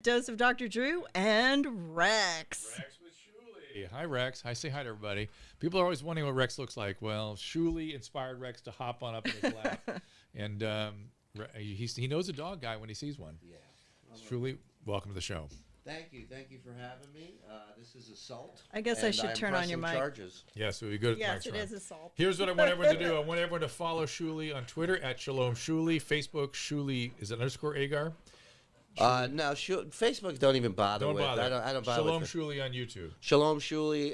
Dose of Dr. Drew and Rex. Rex with Shuli. Hi, Rex. Hi, say hi to everybody. People are always wondering what Rex looks like. Well, Shuli inspired Rex to hop on up in his lap. And he knows a dog guy when he sees one. Yeah. Shuli, welcome to the show. Thank you for having me. This is Assault. I guess I should turn on your mic. Charges. Yes, we good. Yes, it is Assault. Here's what I want everyone to do. I want everyone to follow Shuli on Twitter at ShalomShuli, Facebook Shuli is it _Egar. No, Facebook don't even bother with. I don't bother with ShalomShuli on YouTube. ShalomShuli,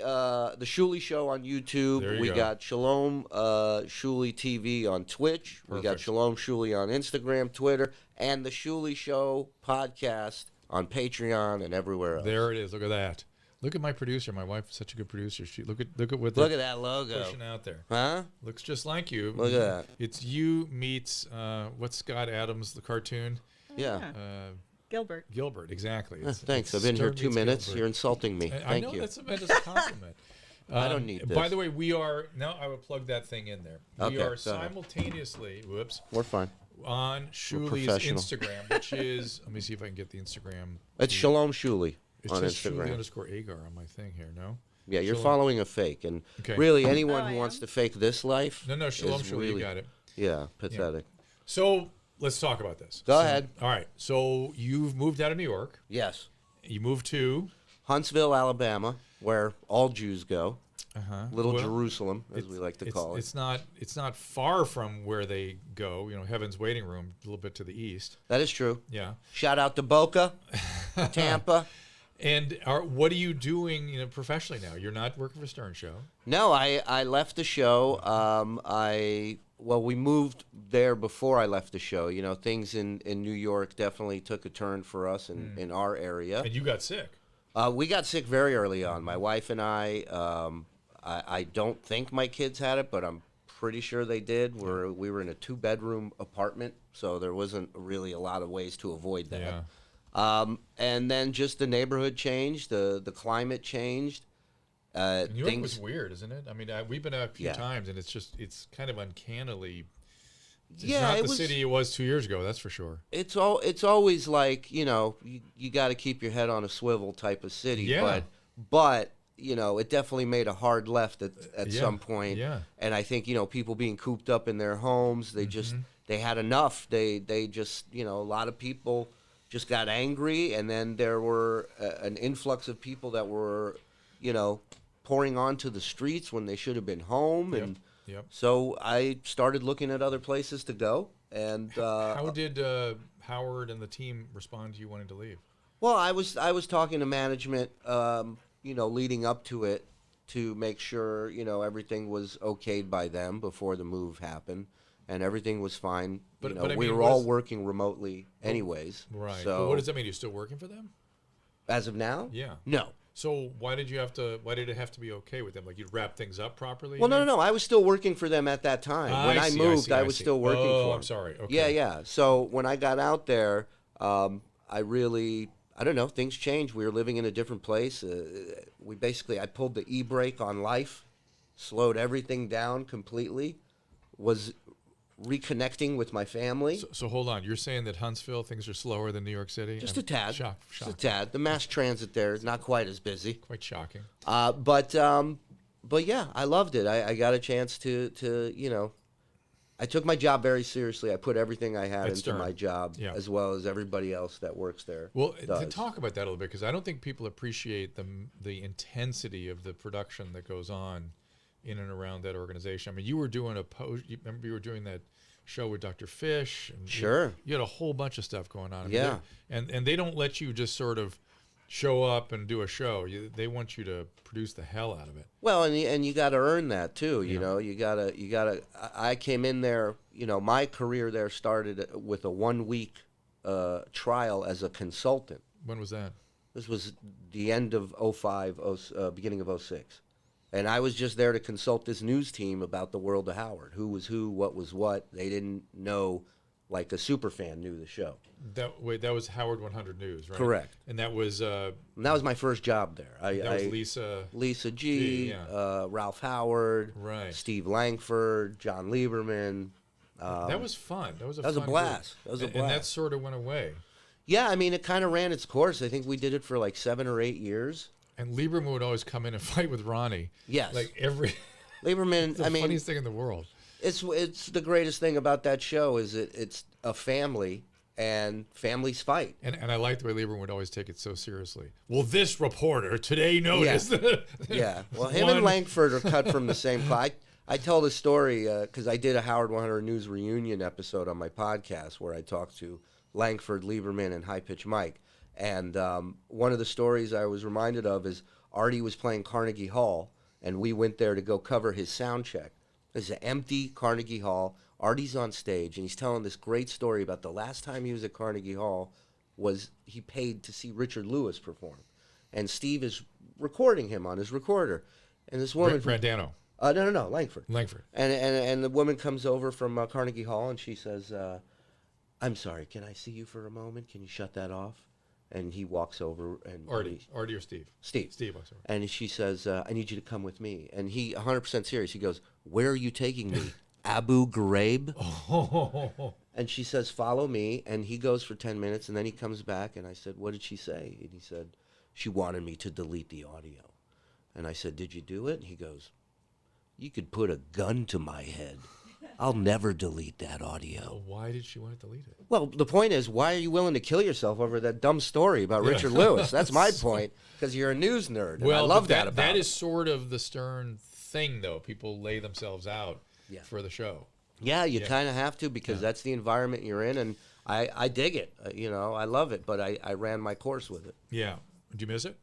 the Shuli Show on YouTube. We got ShalomShulitv on Twitch. Perfect. We got ShalomShuli on Instagram, Twitter, and the Shuli Show podcast on Patreon and everywhere else. There it is. Look at that. Look at my producer. My wife is such a good producer. Look at what look at that logo pushing out there. Huh? Looks just like you. Look at that. It's you meets what's Scott Adams, the cartoon? Yeah. Gilbert, exactly. Thanks. I've been here 2 minutes. Gilbert. You're insulting me. I know Thank you. That's a tremendous compliment. I don't need this. By the way, we are now. I will plug that thing in there. We Okay, are go ahead. simultaneously. Whoops. We're fine. On Shuli's professional. Instagram, which is. Let me see if I can get the Instagram. It's ShalomShuli It's on just Instagram. Shuli _Egar on my thing here. No. Yeah, you're Shalom. following a fake, and Okay. really anyone I who wants am? to fake this life. No. Shalom is Shuli. really, You got it. Yeah, pathetic. So let's talk about this. Go ahead. All right. So you've moved out of New York. Yes, You moved to. Huntsville, Alabama, where all Jews go. Little Well, Jerusalem, as we like to call it. It's not far from where they go. You know, Heaven's Waiting Room, a little bit to the east. That is true. Yeah. Shout out to Boca, Tampa. And what are you doing, professionally now? You're not working for Stern Show. No, I left the show. We moved there before I left the show. You know, things in New York definitely took a turn for us in our area. And you got sick. We got sick very early on. My wife and I don't think my kids had it, but I'm pretty sure they did. We were in a 2-bedroom apartment, so there wasn't really a lot of ways to avoid that. Yeah. And then just the neighborhood changed, the climate changed. New York was weird, isn't it? I mean, we've been out a few Yeah. times, and it's kind of uncannily. It's Yeah, not it the was- city it was 2 years ago. That's for sure. It's always like, you got to keep your head on a swivel type of city. Yeah. But it definitely made a hard left at Yeah, some point. yeah. And I think, people being cooped up in their homes, they just, they had enough. They just, a lot of people just got angry. And then there were an influx of people that were, pouring onto the streets when they should have been home. Yep, And yep. so I started looking at other places to go. And How did Howard and the team respond to you wanting to leave? well, I was talking to management, leading up to it to make sure, everything was okayed by them before the move happened, and everything was fine. But I we mean, were all working remotely anyways. Right. So But what does that mean? You're still working for them? as of now? Yeah. No. So why did it have to be okay with them? Like you'd wrap things up properly? Well, no. I was still working for them at that time. When I moved, I was still working for them. I'm sorry. Okay. Yeah. So when I got out there, I don't know, things changed. We were living in a different place. I pulled the e-brake on life, slowed everything down completely, was reconnecting with my family. So hold on. You're saying that Huntsville, things are slower than New York City? Just a tad. Shock. Just a tad. The mass transit there is not quite as busy. Quite shocking. But yeah, I loved it. I got a chance to I took my job very seriously. I put everything I had At into Stern. my job, Yeah. as well as everybody else that works there. Well, does. to talk about that a little bit, because I don't think people appreciate the intensity of the production that goes on in and around that organization. I mean, you were doing remember you were doing that show with Dr. Fish? And Sure. You had a whole bunch of stuff going on. I mean, Yeah. and they don't let you just sort of show up and do a show. They want you to produce the hell out of it. Well, and you got to earn that too. You gotta. I came in there. My career there started with a 1-week trial as a consultant. When was that? This was the end of 05, beginning of 06. And I was just there to consult this news team about the world of Howard. Who was who, what was what. They didn't know, like a super fan knew the show. That was Howard 100 News, right? Correct. And that was And that was my first job there. was Lisa G, yeah. Ralph Howard, Right. Steve Langford, John Lieberman. that was fun. That was a blast. group. That was a And blast. that sort of went away. Yeah, I mean, it kind of ran its course. I think we did it for like 7 or 8 years. And Lieberman would always come in and fight with Ronnie. Yes. Like every... Lieberman, It's the funniest thing in the world. It's the greatest thing about that show is it's a family and families fight. And I like the way Lieberman would always take it so seriously. Well, this reporter today noticed. Yeah. Yeah. Well, him and Langford are cut from the same cloth. I tell the story because I did a Howard 100 News reunion episode on my podcast where I talked to Langford, Lieberman, and High Pitch Mike. And one of the stories I was reminded of is Artie was playing Carnegie Hall, and we went there to go cover his sound check. It's an empty Carnegie Hall. Artie's on stage, and he's telling this great story about the last time he was at Carnegie Hall was he paid to see Richard Lewis perform. And Steve is recording him on his recorder. And this woman... Brandano. No, Langford. Langford. And the woman comes over from Carnegie Hall, and she says, I'm sorry, can I see you for a moment? Can you shut that off? And he walks over. And Artie or Steve? Steve. Steve walks over. And she says, I need you to come with me. And he, 100% serious, he goes, where are you taking me? Abu Ghraib? Oh. And she says, follow me. And he goes for 10 minutes, and then he comes back, and I said, what did she say? And he said, she wanted me to delete the audio. And I said, did you do it? And he goes, you could put a gun to my head. I'll never delete that audio. Well, why did she want to delete it? Well, the point is, why are you willing to kill yourself over that dumb story about Richard Lewis? That's my point, because you're a news nerd. And I love that about that it. is sort of the Stern thing, though. People lay themselves out for the show. Yeah, you kind of have to, because that's the environment you're in, and I dig it. I love it, but I ran my course with it. Yeah. Did you miss it?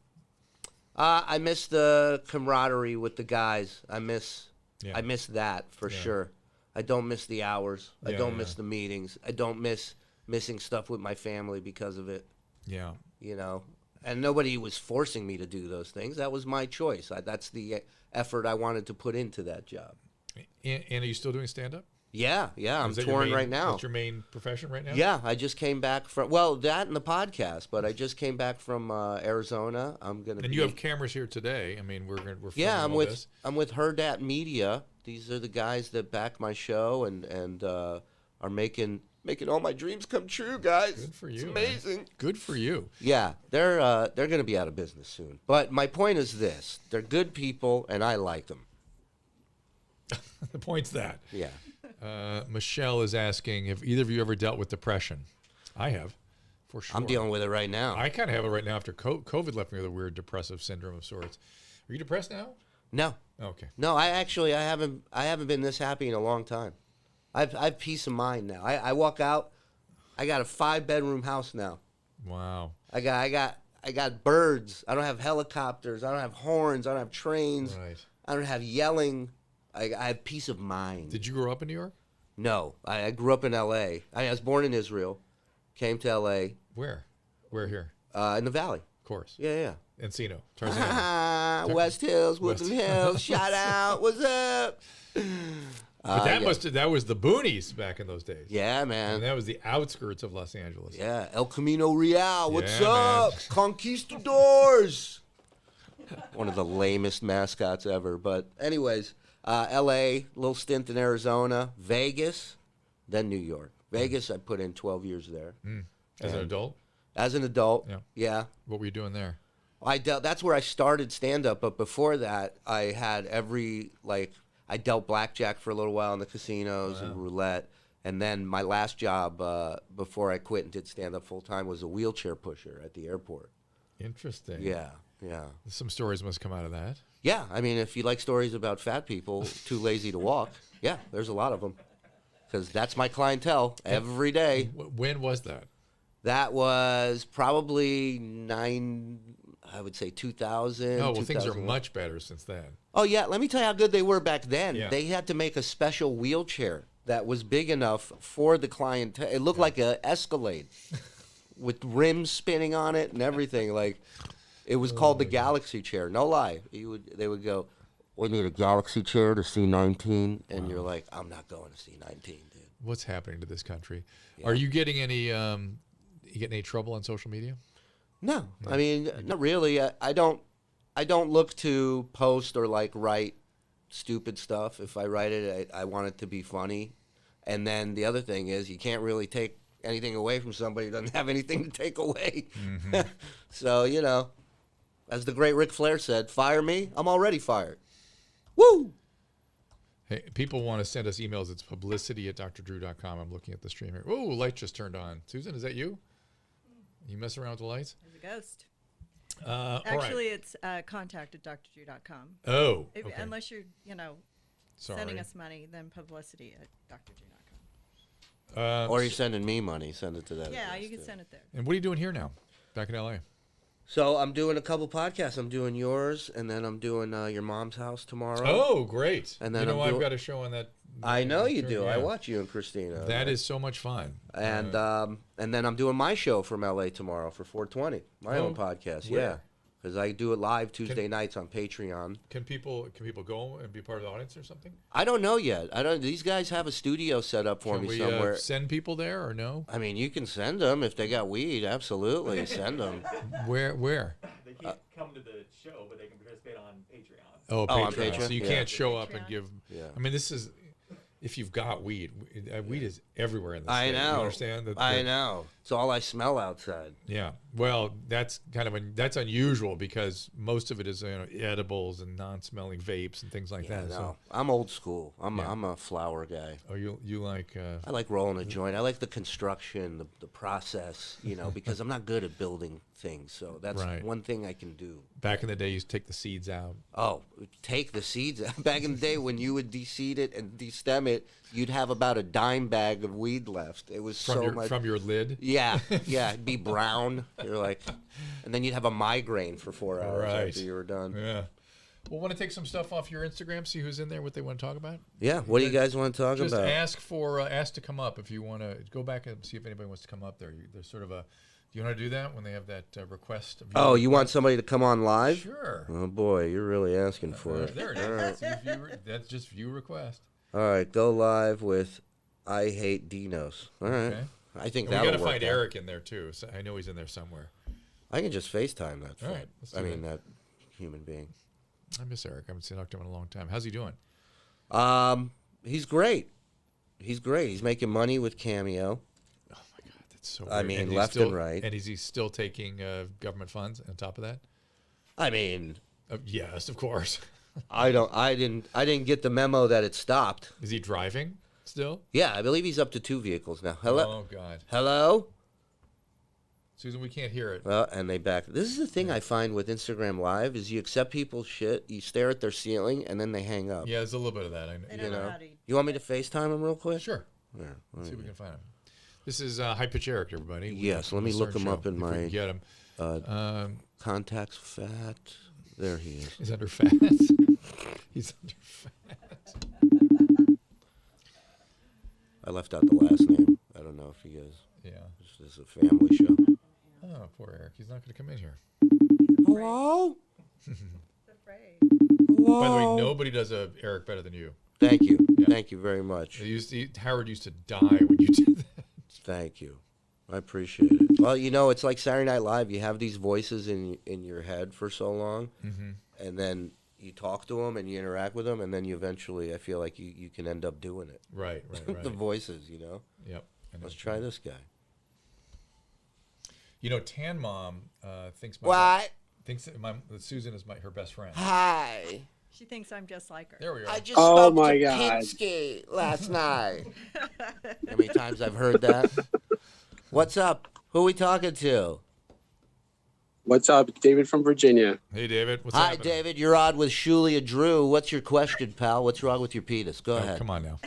I miss the camaraderie with the guys. I miss that for sure. I don't miss the hours. I don't miss the meetings. I don't miss missing stuff with my family because of it. Yeah. And nobody was forcing me to do those things. That was my choice. That's the effort I wanted to put into that job. And are you still doing stand-up? Yeah. I'm touring right now. That's your main profession right now? Yeah, I just came back from, well, that and the podcast, but I just came back from Arizona. I'm going to And you have cameras here today. I mean, we're filming I'm all with this. I'm with Herdat Media. These are the guys that back my show and are making all my dreams come true, guys. Good for you. It's amazing. Man. Good for you. Yeah, they're going to be out of business soon. But my point is this: they're good people, and I like them. The point's that. Yeah. Michelle is asking, have either of you ever dealt with depression? I have, for sure. I'm dealing with it right now. I kind of have it right now after COVID left me with a weird depressive syndrome of sorts. Are you depressed now? No. Okay. No, I haven't been this happy in a long time. I have peace of mind now. I walk out, I got a 5-bedroom house now. Wow. I got birds. I don't have helicopters. I don't have horns. I don't have trains. Right. I don't have yelling. I have peace of mind. Did you grow up in New York? No, I grew up in L.A. I was born in Israel, came to L.A. Where? Where here? In the Valley. Of course. Yeah. Encino. Tarzana. West Hills, Woodland Hills. Shout out. What's up? But that was the boonies back in those days. Yeah, man. And that was the outskirts of Los Angeles. Yeah, El Camino Real. What's Yeah, up? man. Conquistadors. One of the lamest mascots ever. But anyways, L.A., little stint in Arizona, Vegas, then New York. Vegas, I put in 12 years there. As an adult? As an adult, yeah. What were you doing there? That's where I started stand-up, but before that, I had I dealt blackjack for a little while in the casinos and roulette. And then my last job before I quit and did stand-up full-time was a wheelchair pusher at the airport. Interesting. Yeah. Some stories must come out of that. Yeah, I mean, if you like stories about fat people too lazy to walk, yeah, there's a lot of them. Because that's my clientele every day. When was that? That was probably 2000. Oh, well, things are much better since then. Oh, yeah, let me tell you how good they were back then. Yeah. They had to make a special wheelchair that was big enough for the clientele. It looked like an Escalade with rims spinning on it and everything. It was called the Galaxy chair. No lie. They would go, we need a Galaxy chair to C19. And you're like, I'm not going to C19, dude. What's happening to this country? Yeah. Are you getting any trouble on social media? No. I mean, not really. I don't look to post or write stupid stuff. If I write it, I want it to be funny. And then the other thing is you can't really take anything away from somebody who doesn't have anything to take away. Mm-hmm. So, you know, as the great Ric Flair said, fire me, I'm already fired. Woo! Hey, people want to send us emails. It's publicity@drdrew.com. I'm looking at the stream here. Oh, light just turned on. Susan, is that you? You mess around with the lights? There's a ghost. Actually, It's contact@drdrew.com. Oh, okay. Unless you're, Sorry. sending us money, then publicity@drdrew.com. Or you're sending me money, send it to that. Yeah, address, you can too. send it there. And what are you doing here now? Back in LA? So I'm doing a couple podcasts. I'm doing yours, and then I'm doing your mom's house tomorrow. Oh, great. And then I've got a show on that. I know you do. Yeah. I watch you and Christina. That is so much fun. And then I'm doing my show from LA tomorrow for 420, my own podcast. where? Yeah, because I do it live Tuesday nights on Patreon. Can people go and be part of the audience or something? I don't know yet. These guys have a studio set up for Can me we somewhere. send people there or no? I mean, you can send them if they got weed. Absolutely, send them. Where? They can't come to the show, but they can participate on Patreon. Oh, Oh, on Patreon. Patreon? So you Yeah. can't show up and Patreon. give. Yeah. I mean, this is if you've got weed. Weed is everywhere in the I state. know. You understand? I know. It's all I smell outside. Yeah. Well, that's that's unusual because most of it is edibles and non-smelling vapes and things like that. No, So, I'm old school. I'm Yeah. a flower guy. oh, you like? I like rolling a joint. I like the construction, the process, because I'm not good at building things. So that's Right. one thing I can do. Back in the day, you used to take the seeds out. Oh, take the seeds out. Back in the day when you would de-seed it and de-stem it, you'd have about a dime bag of weed left. It was so much. From your lid. Yeah, it'd be brown. You're like, and then you'd have a migraine for 4 hours Right. after you were done. Yeah. Well, want to take some stuff off your Instagram? See who's in there, what they want to talk about. Yeah, what do you guys want to talk Just about? ask to come up if you want to go back and see if anybody wants to come up there. There's sort of a. Do you want to do that when they have that request? Oh, you want somebody to come on live? Sure. Oh boy, you're really asking for it. There it is. That's just view request. All right, go live with I Hate Dinos. All right. Okay. I think And we that'll got to work find out. Eric in there too. So I know he's in there somewhere. I can just FaceTime that. All fuck. right, let's do I mean that human being. I miss Eric. I haven't seen Octo in a long time. How's he doing? He's great. He's great. He's making money with Cameo. Oh my God, that's so. I weird. mean, he's left still, and right. And is he still taking government funds on top of that? I mean, Yes, of course. I didn't get the memo that it stopped. Is he driving still? Yeah, I believe he's up to 2 vehicles now. Hello. Oh God, Hello. Susan, we can't hear it. Well, and they back. This is the thing I find with Instagram Live is you accept people's shit, you stare at their ceiling, and then they hang up. Yeah, there's a little bit of that. I know. They don't know how to. You want me to FaceTime them real quick? Sure. Yeah. Let's see if we can find him. This is High Pitch Eric, everybody. Yes, let me look him up in if we my- can get him. Contacts fat. There he is. He's under fat. He's under fat. I left out the last name. I don't know if he is. Yeah. This is a family show. Oh, poor Eric. He's not going to come in here. Hello? He's afraid. By the way, nobody does a Eric better than you. Thank you. Yeah. Thank you very much. Howard used to die when you did that. Thank you. I appreciate it. Well, it's like Saturday Night Live. You have these voices in your head for so long, and then you talk to them and you interact with them, and then you eventually, I feel like you can end up doing it. Right. The voices, Yep. I know. Let's try this guy. Tan Mom thinks that Susan is her best friend. Hi. She thinks I'm just like her. There we are. I just Oh spoke my to God. Pinsky last night. How many times I've heard that? What's up? Who are we talking to? What's up? David from Virginia. Hey, David. What's Hi, happening? David. You're on with Shuli Egar. What's your question, pal? What's wrong with your penis? Go Oh, ahead. come on now.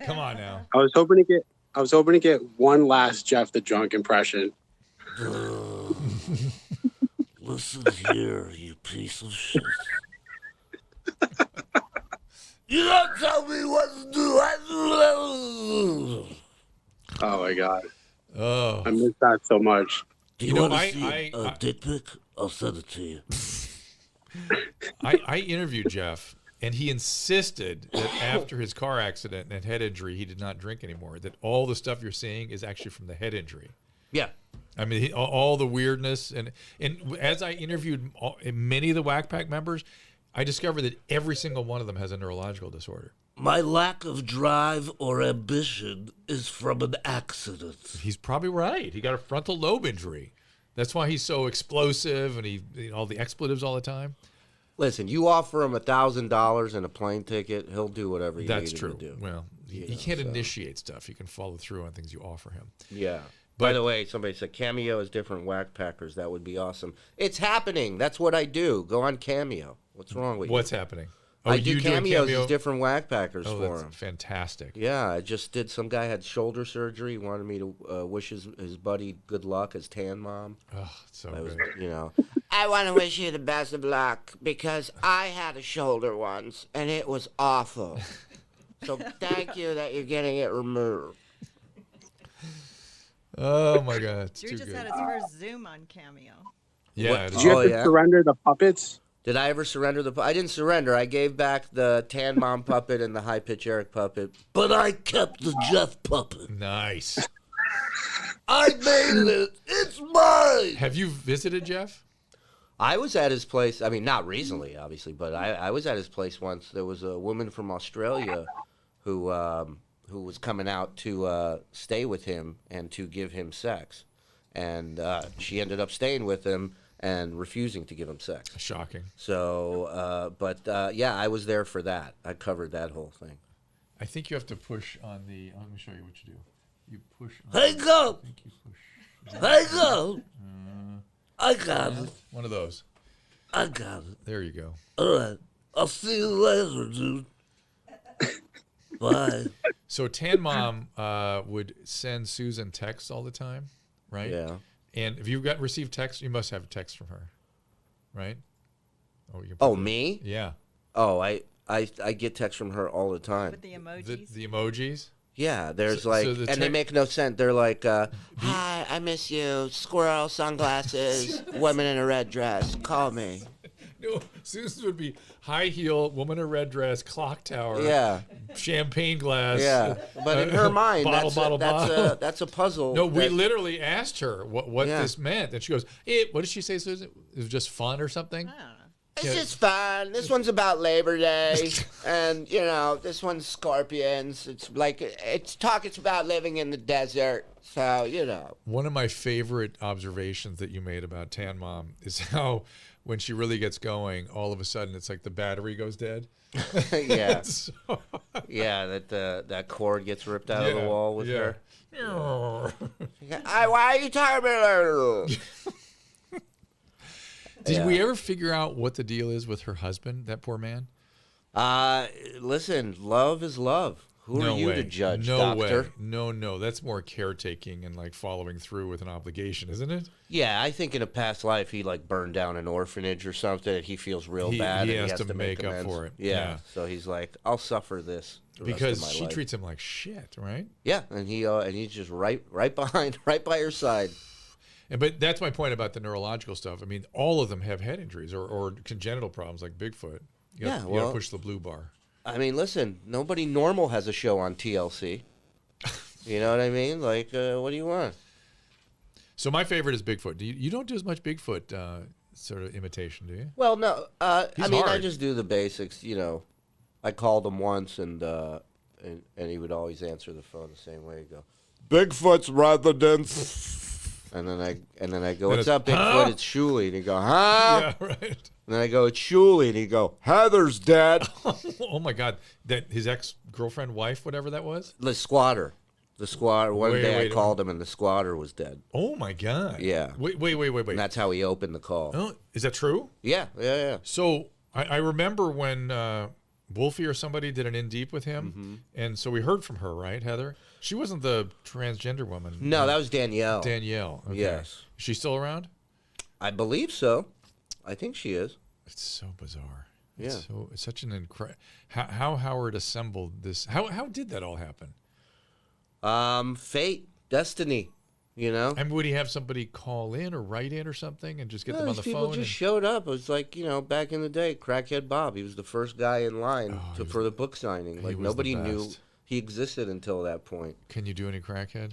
Come on now. I was hoping to get one last Jeff the Drunk impression. Listen here, you piece of shit. You don't tell me what to do. Oh my God. Oh. I miss that so much. Do You know, want to I- see I- a dick pic? I'll send it to you. I interviewed Jeff, and he insisted that after his car accident and head injury, he did not drink anymore. That all the stuff you're seeing is actually from the head injury. Yeah. I mean, all the weirdness. And as I interviewed many of the Wack Pack members, I discovered that every single one of them has a neurological disorder. My lack of drive or ambition is from an accident. He's probably right. He got a frontal lobe injury. That's why he's so explosive and all the expletives all the time. Listen, you offer him $1,000 and a plane ticket, he'll do whatever you That's need true. him to do. Well, he can't initiate stuff. He can follow through on things you offer him. Yeah. By the way, somebody said Cameo is different Wack Packers. That would be awesome. It's happening. That's what I do. Go on Cameo. What's wrong with you? What's happening? I do you doing cameos Cameo? as different Wack Packers Oh, for that's him. fantastic. Yeah, I just did. Some guy had shoulder surgery. He wanted me to wish his buddy good luck as Tan Mom. Oh, it's so I was, good. I want to wish you the best of luck because I had a shoulder once and it was awful. So thank you that you're getting it removed. Oh, my God. It's Drew too just good. had his first Zoom on Cameo. Yeah. What- it Did is. you Oh, have to yeah? surrender the puppets? Did I ever surrender the? I didn't surrender. I gave back the Tan Mom puppet and the High Pitch Eric puppet, but I kept the Jeff puppet. Nice. I made it. It's mine. Have you visited Jeff? I was at his place. I mean, not recently, obviously, but I was at his place once. There was a woman from Australia who was coming out to stay with him and to give him sex, and she ended up staying with him and refusing to give him sex. Shocking. So, yeah, I was there for that. I covered that whole thing. I think you have to push on the. Let me show you what you do. You push. On Hey, go! I think you push. Hey, go! I got it. One of those. I got it. There you go. All right. I'll see you later, dude. Bye. So Tan Mom would send Susan texts all the time, right? Yeah. And if you've received text, you must have text from her, right? Oh, you. Oh, me? Yeah. Oh, I get texts from her all the time. With the emojis. The emojis. Yeah, there's So- like, so the and they tech- make no sense. They're like, hi, I miss you. Squirrel, sunglasses, woman in a red dress. Call me. No, Susan would be high heel, woman in a red dress, clock tower, Yeah, champagne glass. yeah. But in her mind, bottle. that's a puzzle. No, we that- literally asked her what Yeah. this meant, and she goes, what did she say, Susan? It was just fun or something? I don't know. It's Yeah. just fun. This one's about Labor Day, and this one's scorpions. It's like it's about living in the desert. So One of my favorite observations that you made about Tan Mom is how when she really gets going, all of a sudden it's like the battery goes dead. yeah, So- yeah. That cord gets ripped out of the wall with her. Yeah. Why are you talking about? Did we ever figure out what the deal is with her husband, that poor man? Listen, love is love. Who No are you way. to judge, No doctor? way. No. That's more caretaking and like following through with an obligation, isn't it? Yeah, I think in a past life he like burned down an orphanage or something, and he feels real He bad. has and he has to make up amends. for it. Yeah. Yeah. So he's like, I'll suffer this the rest Because of my she life. treats him like shit, right? Yeah, and he's just right behind, right by her side. But that's my point about the neurological stuff. I mean, all of them have head injuries or congenital problems like Bigfoot. You Yeah, gotta well- push the blue bar. I mean, listen, nobody normal has a show on TLC. You know what I mean? Like, what do you want? So my favorite is Bigfoot. You don't do as much Bigfoot sort of imitation, do you? Well, no, I He's mean, I hard. just do the basics. I called him once, and he would always answer the phone the same way. He'd go, Bigfoot's rather dense. And then I go, what's it's, up, Bigfoot? huh? It's Shuli. And he'd go, huh? Yeah, right. And then I go, it's Shuli. And he'd go, Heather's dead. Oh my God, that his ex-girlfriend, wife, whatever that was. The squatter. One Wait, day wait, I called him, and the squatter was dead. Oh my God. Yeah. Wait. And that's how he opened the call. Oh, is that true? Yeah. So I remember when Wolfie or somebody did an in deep with him, Mm-hmm. and so we heard from her, right, Heather? She wasn't the transgender woman. No, that was Danielle. Danielle. Okay. Yes. Is she still around? I believe so. I think she is. It's so bizarre. Yeah. It's such an incredible. How Howard assembled this? How did that all happen? Fate, destiny, And would he have somebody call in or write in or something and just get them on the people phone? just showed up. It was like, back in the day, Crackhead Bob. He was the first guy in line for the book signing. he Like, was the nobody knew best. he existed until that point. Can you do any crackhead?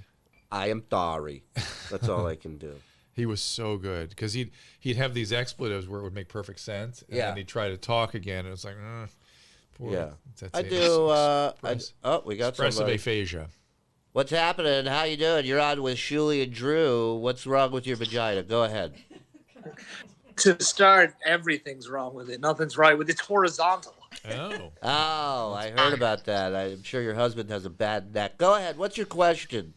I am sorry. That's all I can do. He was so good because he'd have these expletives where it would make perfect sense, and Yeah. then he'd try to talk again, and it's like, Boy, Yeah. that's I it. do. We got Expressive somebody. aphasia. What's happening? How you doing? You're on with Shuli and Drew. What's wrong with your vagina? Go ahead. To start, everything's wrong with it. Nothing's right with it. It's horizontal. Oh. Oh, I heard about that. I'm sure your husband has a bad neck. Go ahead. What's your question?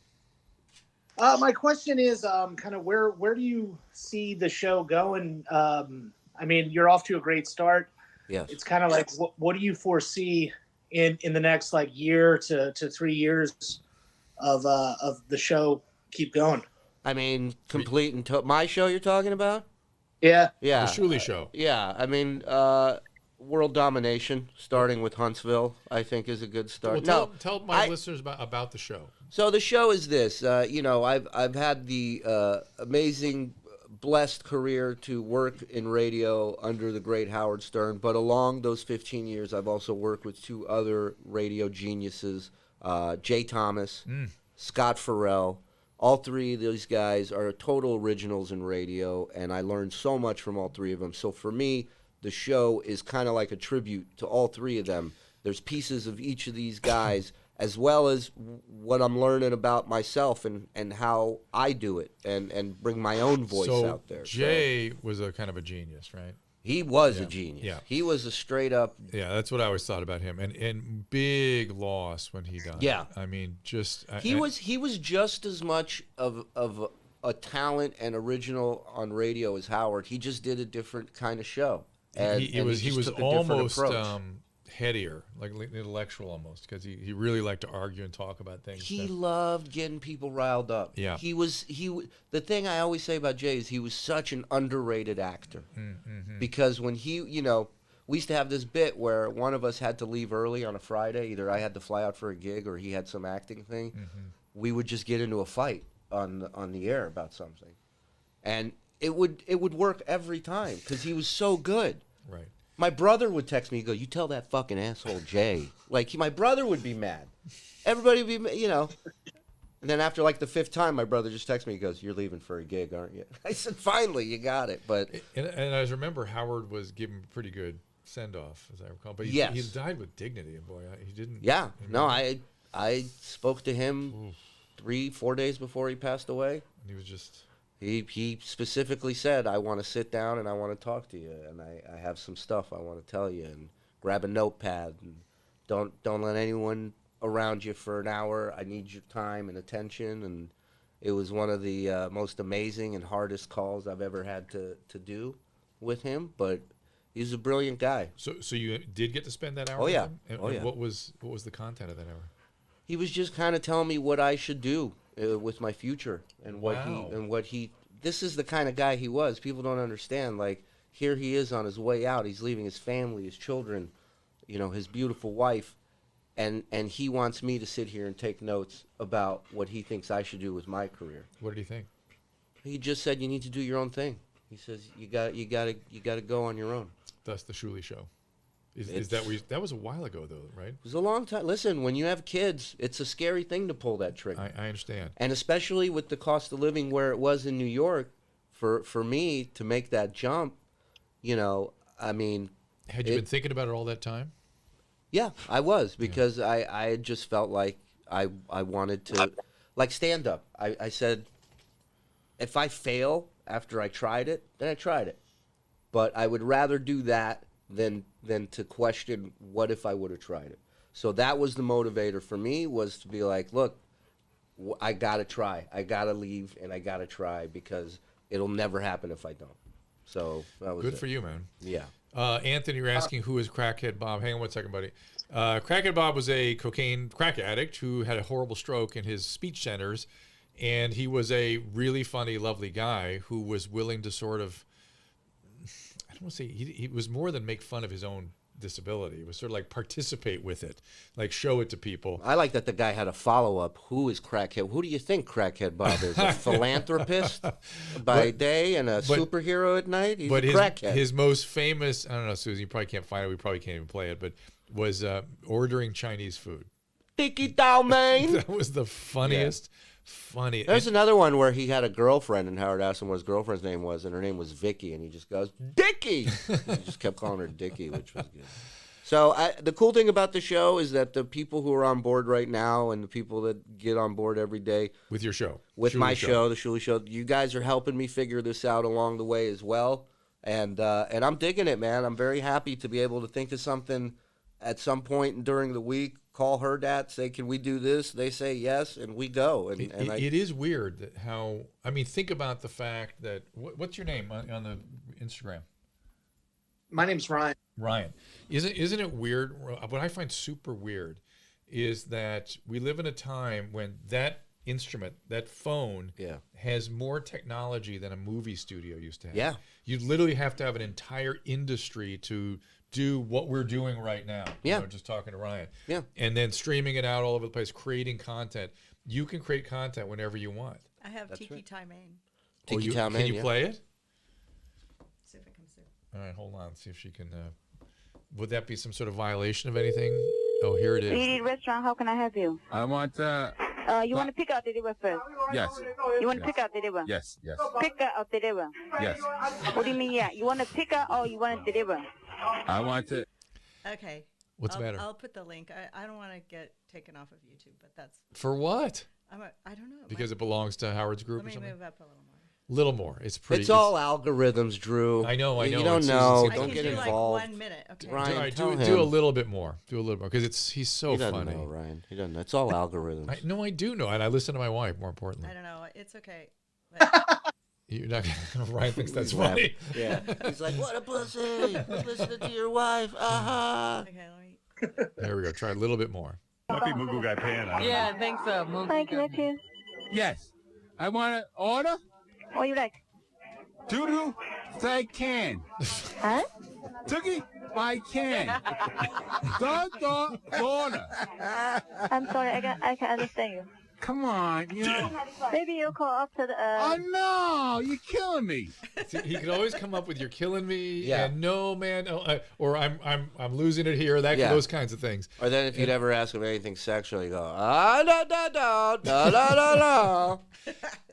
My question is, kind of where do you see the show going? I mean, you're off to a great start. Yes. It's kind of like, what do you foresee in the next like year to 3 years of the show keep going? I mean, complete and my show you're talking about? Yeah. Yeah. The Shuli Show. Yeah. I mean, world domination, starting with Huntsville, I think is a good start. Well, tell my listeners about the show. So the show is this. I've had the amazing, blessed career to work in radio under the great Howard Stern. But along those 15 years, I've also worked with two other radio geniuses, Jay Thomas, Scott Farrell. All three of these guys are total originals in radio, and I learned so much from all three of them. So for me, the show is kind of like a tribute to all three of them. There's pieces of each of these guys, as well as what I'm learning about myself and how I do it, and bring my own voice out there. Jay was a kind of a genius, right? He was a genius. Yeah. He was a straight up. Yeah, that's what I always thought about him, and big loss when he died. Yeah. I mean, He was just as much of a talent and original on radio as Howard. He just did a different kind of show. And he was took a different almost approach. headier, like intellectual almost, because he really liked to argue and talk about things. He loved getting people riled up. Yeah. The thing I always say about Jay is he was such an underrated actor. Because when we used to have this bit where one of us had to leave early on a Friday, either I had to fly out for a gig or he had some acting thing. We would just get into a fight on the air about something. And it would work every time because he was so good. Right. My brother would text me, he'd go, "You tell that fucking asshole Jay." Like, my brother would be mad. Everybody would be, And then after like the fifth time, my brother just texts me, he goes, "You're leaving for a gig, aren't you?" I said, "Finally, you got it." But and I remember Howard was given a pretty good send-off, as I recall. But he died with dignity, and boy, he didn't. Yeah. No, I spoke to him 3-4 days before he passed away. And he was just... He specifically said, "I want to sit down and I want to talk to you, and I have some stuff I want to tell you, and grab a notepad, and don't let anyone around you for an hour. I need your time and attention." And it was one of the most amazing and hardest calls I've ever had to do with him, but he's a brilliant guy. So you did get to spend that hour Oh, with yeah. him? And, Oh, yeah. What was the content of that hour? He was just kind of telling me what I should do with my future and what he. This is the kind of guy he was. People don't understand. Like, here he is on his way out. He's leaving his family, his children, his beautiful wife, and he wants me to sit here and take notes about what he thinks I should do with my career. What did he think? He just said, "You need to do your own thing." He says, "You got to go on your own." Thus, the Shuli Show. Is that that was a while ago, though, right? It was a long time. Listen, when you have kids, it's a scary thing to pull that trigger. I understand. And especially with the cost of living where it was in New York, for me to make that jump, I mean... Had you been thinking about it all that time? Yeah, I was, because I had just felt like I wanted to... Like stand-up. I said, if I fail after I tried it, then I tried it. But I would rather do that than to question what if I would have tried it. So that was the motivator for me, was to be like, look, I got to try. I got to leave, and I got to try, because it'll never happen if I don't. So that was Good for you, man. Yeah. Anthony, you're asking who is Crackhead Bob. Hang on 1 second, buddy. Crackhead Bob was a cocaine crack addict who had a horrible stroke in his speech centers, and he was a really funny, lovely guy who was willing to sort of... I don't want to say he was more than make fun of his own disability. It was sort of like participate with it, like show it to people. I like that the guy had a follow-up. Who is Crackhead? Who do you think Crackhead Bob is? A philanthropist by day and a superhero at night? He's a crackhead. His most famous, I don't know, Susan, you probably can't find it. We probably can't even play it, but was ordering Chinese food. Tiki Tao Man. That was the funniest. Funny. There's another one where he had a girlfriend, and Howard asked him what his girlfriend's name was, and her name was Vicky, and he just goes, "Dickie!" He just kept calling her Dickie, which was good. So the cool thing about the show is that the people who are on board right now and the people that get on board every day With your show. with Shuli my show, the Shuli Show, you guys are helping me figure this out along the way as well. And I'm digging it, man. I'm very happy to be able to think of something at some point during the week, call her dad, say, can we do this? They say yes, and we go. And It is weird that how, I mean, think about the fact that, what's your name on the Instagram? My name's Ryan. Ryan. Isn't it weird? What I find super weird is that we live in a time when that instrument, that phone, has more technology than a movie studio used to have. Yeah. You literally have to have an entire industry to do what we're doing right now. Yeah. You know, just talking to Ryan. Yeah. And then streaming it out all over the place, creating content. You can create content whenever you want. I have That's Tiki right. Timane. Tiki you, Town Can Man, you yeah. play it? See if it comes through. All right, hold on. See if she can. Would that be some sort of violation of anything? Oh, here it is. Lady Restaurant, how can I help you? I want You want to pick out the liver first? yes, You want to pick out the liver? yes, yes, Pick out the liver. yes. What do you mean, yeah? You want to pick out or you want to deliver? I want to. Okay. What's the matter? I'll put the link. I don't want to get taken off of YouTube, but that's For what? I don't know. Because it belongs to Howard's group Let or me something? move up a little more. Little more. It's pretty. It's all algorithms, Drew. I know. You It's don't just- know. it's- I Don't can get do involved. like 1 minute. Okay. Ryan, All right, tell do a him. little bit more. Do a little more because he's so He doesn't funny. know, Ryan. He doesn't know. It's all algorithms. No, I do know, and I listen to my wife. More importantly, I don't know. It's okay. But you're not. Ryan thinks that's He's laughing. funny. Yeah. He's like, what a pussy. Listening to your wife. Uh-huh. okay, let me. There we go. Try a little bit more. Yeah, I think so. Hi, can I help you? Yes, I want to order What you like? doo-doo if I can. Huh? Tookie, if I can. Order. I'm sorry, I can understand you. Come on, you know. Maybe you call after the. Oh no, you're killing me. See, he could always come up with "You're killing me," Yeah. and "No, man," or "I'm losing it here." Those kinds of things. Or then if you'd ever ask him anything sexual, you go, ah, da, da, da, da, da, da, da.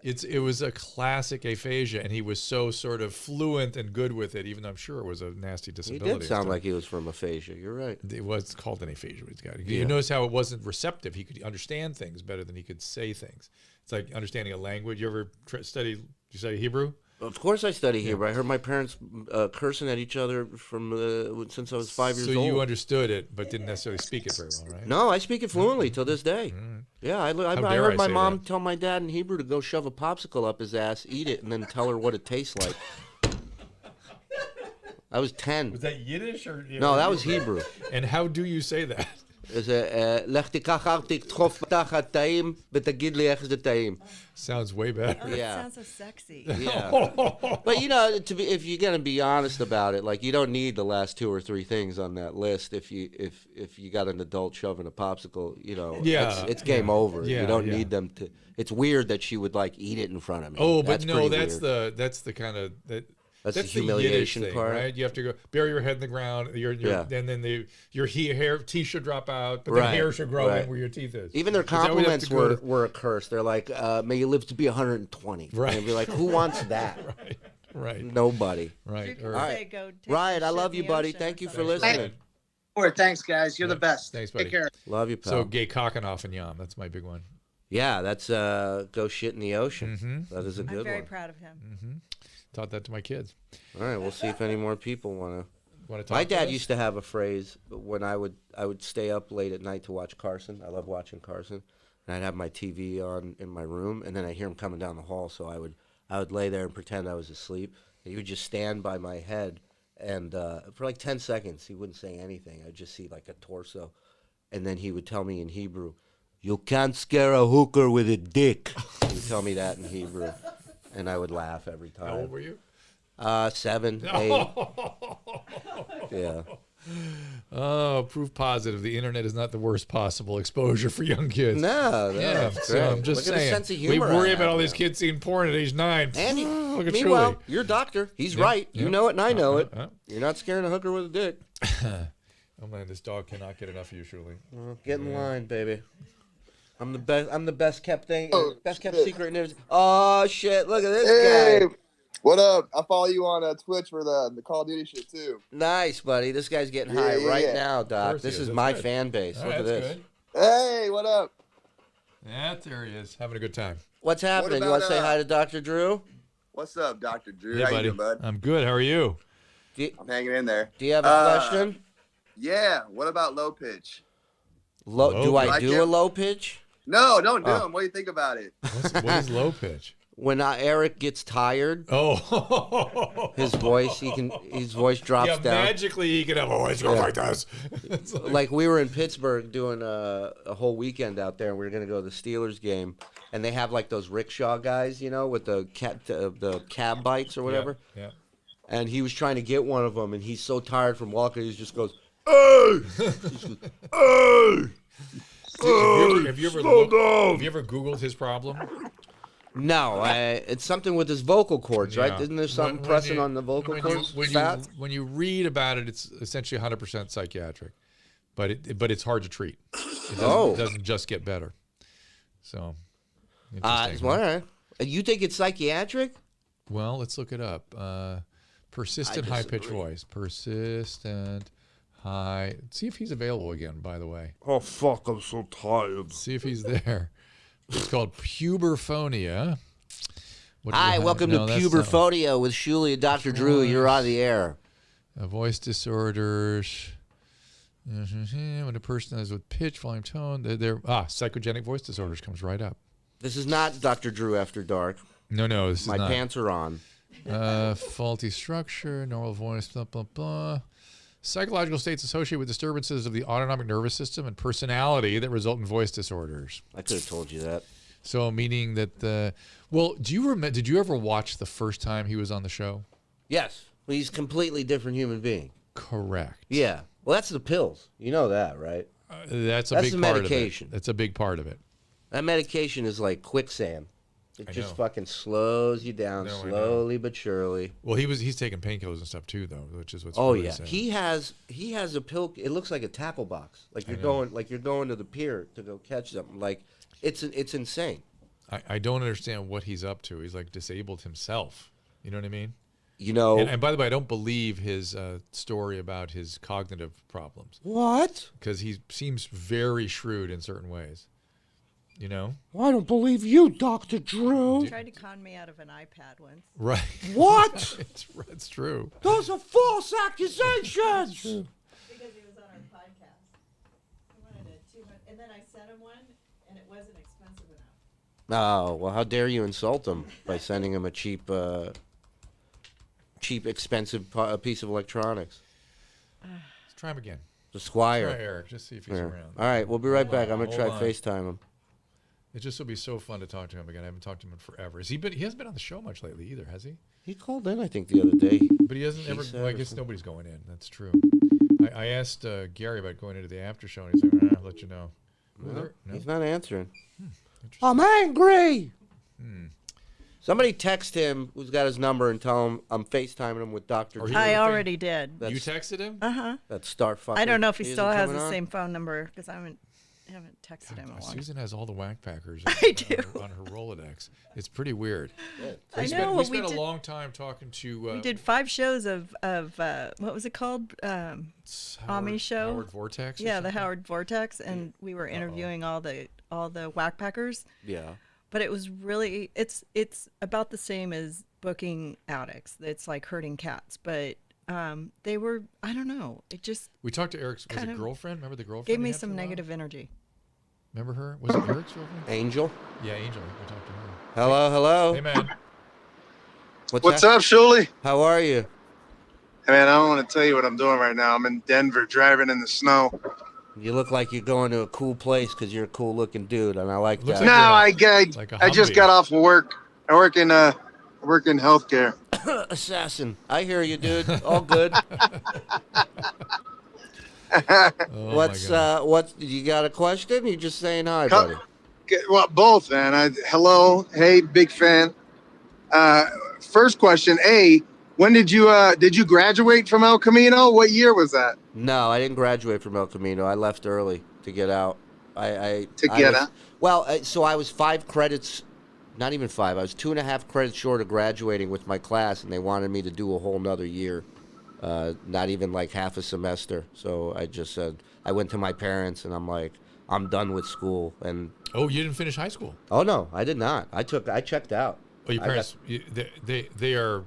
It was a classic aphasia, and he was so sort of fluent and good with it, even though I'm sure it was a nasty He disability. did sound like he was from aphasia. You're right. It was called an aphasia. He's got. Yeah. You notice how it wasn't receptive. He could understand things better than he could say things. It's like understanding a language. You ever study Hebrew? Of course I study Hebrew. I heard my parents cursing at each other from since I was 5 years So old. you understood it, but didn't necessarily speak it very well, right? No, I speak it fluently till this day. Yeah, I dare heard I my say mom that? tell my dad in Hebrew to go shove a popsicle up his ass, eat it, and then tell her what it tastes like. I was 10. Was that Yiddish or? No, that was Hebrew. And how do you say that? לך תיקח ארטיק, תדחוף תחת טעים, ותגיד לי איך זה טעים. Sounds way better. Oh, that Yeah. sounds so sexy. Yeah. But you know, if you're gonna be honest about it, like you don't need the last 2 or 3 things on that list. If you got an adult shoving a popsicle, you know, Yeah, it's game over. yeah, You don't yeah. need them to. It's weird that she would like eat it in front of me. Oh, but That's no, pretty that's weird. the kind of That's the Yiddish humiliation thing, part. right? You have to go bury your head in the ground. Yeah. And then your hair teeth should drop out, but Right, the hair should grow right. in where your teeth is. Even their Is that what you have compliments to go to- were a curse. They're like, "May you live to be 120." Right. And I'd be like, "Who wants that? right, Nobody." You right. can Or, All say right. go take Ryan, a I shit love in you, the buddy. ocean Thank or you for something. listening. All right, thanks, guys. You're Yeah. the best. Thanks, buddy. Take care. Love you, pal. So gay Kochenoff and Yam. That's my big one. Yeah, that's go shit in the ocean. Mhm. That is a I'm good very one. proud of him. Taught that to my kids. All right, we'll see if any more people want to. Want to talk? My to dad us? used to have a phrase when I would stay up late at night to watch Carson. I love watching Carson, and I'd have my TV on in my room, and then I hear him coming down the hall, so I would lay there and pretend I was asleep. And he would just stand by my head, and for like 10 seconds he wouldn't say anything. I'd just see like a torso, and then he would tell me in Hebrew, "You can't scare a hooker with a dick." He would tell me that in Hebrew, and I would laugh every time. How old were you? 7, 8. Yeah. Oh, proof positive. The internet is not the worst possible exposure for young kids. No, Yeah, that's so great. I'm just Look at the saying. sense of We humor I worry have about all now. these kids seeing porn at age 9. Andy, Look at meanwhile, Shuli. you're a doctor. He's Yeah, right. You yeah. know it, and I know it. Uh. You're not scaring a hooker with a dick. Oh man, this dog cannot get enough of you, Shuli. Get in line, baby. I'm the best. I'm the best kept thing. Best kept secret in there. Oh shit! Look at this guy. What up? I follow you on Twitch for the Call of Duty shit too. Nice, buddy. This guy's getting high right now, Doc. This is my fan base. Look at this. Good. Hey, what up? Yeah, there he is, having a good time. What's happening? You want to say hi to Dr. Drew? What's up, Dr. Drew? Hey, How buddy. you doing, bud? I'm good. How are you? I'm hanging in there. Do you have a question? Yeah. What about low pitch? Do I do a low pitch? No, don't do them. What do you think about it? What is low pitch? When Eric gets tired, his voice drops down. Magically he can have a voice go like this. Like we were in Pittsburgh doing a whole weekend out there, and we were gonna go to the Steelers game, and they have like those rickshaw guys, with the cab bikes or whatever. Yeah. And he was trying to get one of them, and he's so tired from walking, he just goes, "Hey!" "Hey!" Have you ever Googled his problem? No, it's something with his vocal cords, right? Isn't there something pressing on the vocal cords? When you read about it, it's essentially 100% psychiatric, but it's hard to treat. It doesn't just get better. So, interesting. All right. You think it's psychiatric? Well, let's look it up. Persistent high-pitched voice. Persistent high. See if he's available again, by the way. Oh, fuck, I'm so tired. See if he's there. It's called puberphonia. Hi, welcome to Puberphonia with Shuli and Dr. Drew. You're on the air. Voice disorders. When a person is with pitch, volume, tone, psychogenic voice disorders comes right up. This is not Dr. Drew After Dark. No, this is not. My pants are on. Faulty structure, normal voice, blah, blah, blah. Psychological states associated with disturbances of the autonomic nervous system and personality that result in voice disorders. I could have told you that. So, meaning that did you ever watch the first time he was on the show? Yes. Well, he's a completely different human being. Correct. Yeah. Well, that's the pills. You know that, right? That's a big the part medication. of it. That's a big part of it. That medication is like quicksand. It just fucking slows you down slowly but surely. Well, he's taking painkillers and stuff too, though, which is what's really sad. He has a pill. It looks like a tackle box. Like you're going to the pier to go catch something. Like it's insane. I don't understand what he's up to. He's like disabled himself. You know what I mean? And by the way, I don't believe his story about his cognitive problems. What? Because he seems very shrewd in certain ways. Well, I don't believe you, Dr. Drew. He tried to con me out of an iPad once. Right. What? It's true. Those are false accusations. Because he was on our podcast. He wanted a 200, and then I sent him one, and it wasn't expensive enough. Oh, well, how dare you insult him by sending him a cheap, expensive piece of electronics? Let's try him again. The Squire. Try Eric, just see if he's around. All right, we'll be right back. I'm going to try FaceTime him. It just will be so fun to talk to him again. I haven't talked to him in forever. He hasn't been on the show much lately either, has he? He called in, I think, the other day. But he hasn't ever. Well, I guess nobody's going in. That's true. I asked Gary about going into the after show, and he's like, "I'll let you know." No, he's not answering. I'm angry. Somebody text him who's got his number and tell him I'm FaceTiming him with Dr. Drew. I already did. You texted him? Uh-huh. That start fucker. I don't know if he still has the on? same phone number because I haven't texted him in a while. Susan has all the Wack Packers on her Rolodex. It's pretty weird. I We know. spent a long time talking to... we did 5 shows of what was it called? Ami show? Howard Vortex? Yeah, the Howard Vortex. And we were interviewing all the Wack Packers. Yeah. But it was really... It's about the same as booking addicts. It's like herding cats. But... they were, I don't know. It just. We talked to Eric's girlfriend. Remember the girlfriend? Gave me some negative energy. Remember her? Was it Eric's girlfriend? Angel? Yeah, Angel. We talked to her. Hello. Hey, man. What's up, Shuli? How are you? Hey, man, I don't want to tell you what I'm doing right now. I'm in Denver driving in the snow. You look like you're going to a cool place because you're a cool looking dude, and I like that. No, I just got off of work. I work in healthcare. Assassin. I hear you, dude. All good. What? You got a question? You just saying hi, buddy? Well, both, man. Hello. Hey, big fan. First question. When did you graduate from El Camino? What year was that? No, I didn't graduate from El Camino. I left early to get out. Out? Well, so I was 5 credits not even 5. I was 2.5 credits short of graduating with my class, and they wanted me to do a whole nother year. Not even like half a semester. So I just said, I went to my parents, and I'm like, I'm done with school. And Oh, you didn't finish high school? oh no, I did not. I checked out. Oh, your parents, they are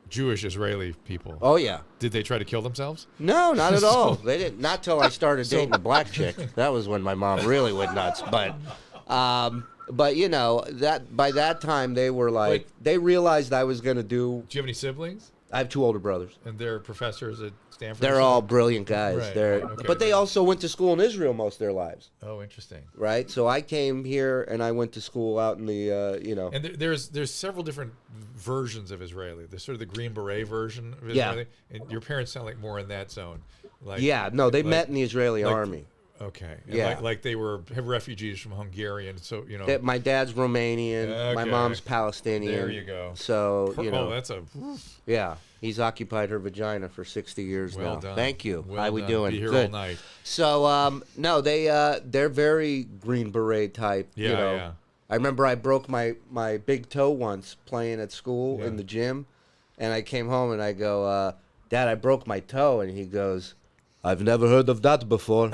Jewish Israeli people. Oh yeah. Did they try to kill themselves? No, not at all. They didn't. Not till I started dating a black chick. That was when my mom really went nuts. But you know that by that time they were like they realized I was gonna do. Do you have any siblings? I have 2 older brothers. And they're professors at Stanford? They're all brilliant guys. Right. Okay. But they also went to school in Israel most of their lives. Oh, interesting. Right? So I came here and I went to school out in the, And there's several different versions of Israeli. There's sort of the Green Beret version of Israeli. Yeah. And your parents sound like more in that zone. Like, yeah, no, they met in the Israeli army. Okay. And Yeah. like they were refugees from Hungary, and so My dad's Romanian. My Okay. mom's Palestinian. There you go. So Oh, that's a. Yeah, he's occupied her vagina for 60 years Well now. done. Thank you. Well How we done. doing? Be here Good. all night. So no, they're very Green Beret type. Yeah, you know. yeah. I remember I broke my big toe once playing at school in the gym, and I came home and I go, Dad, I broke my toe, and he goes, I've never heard of that before.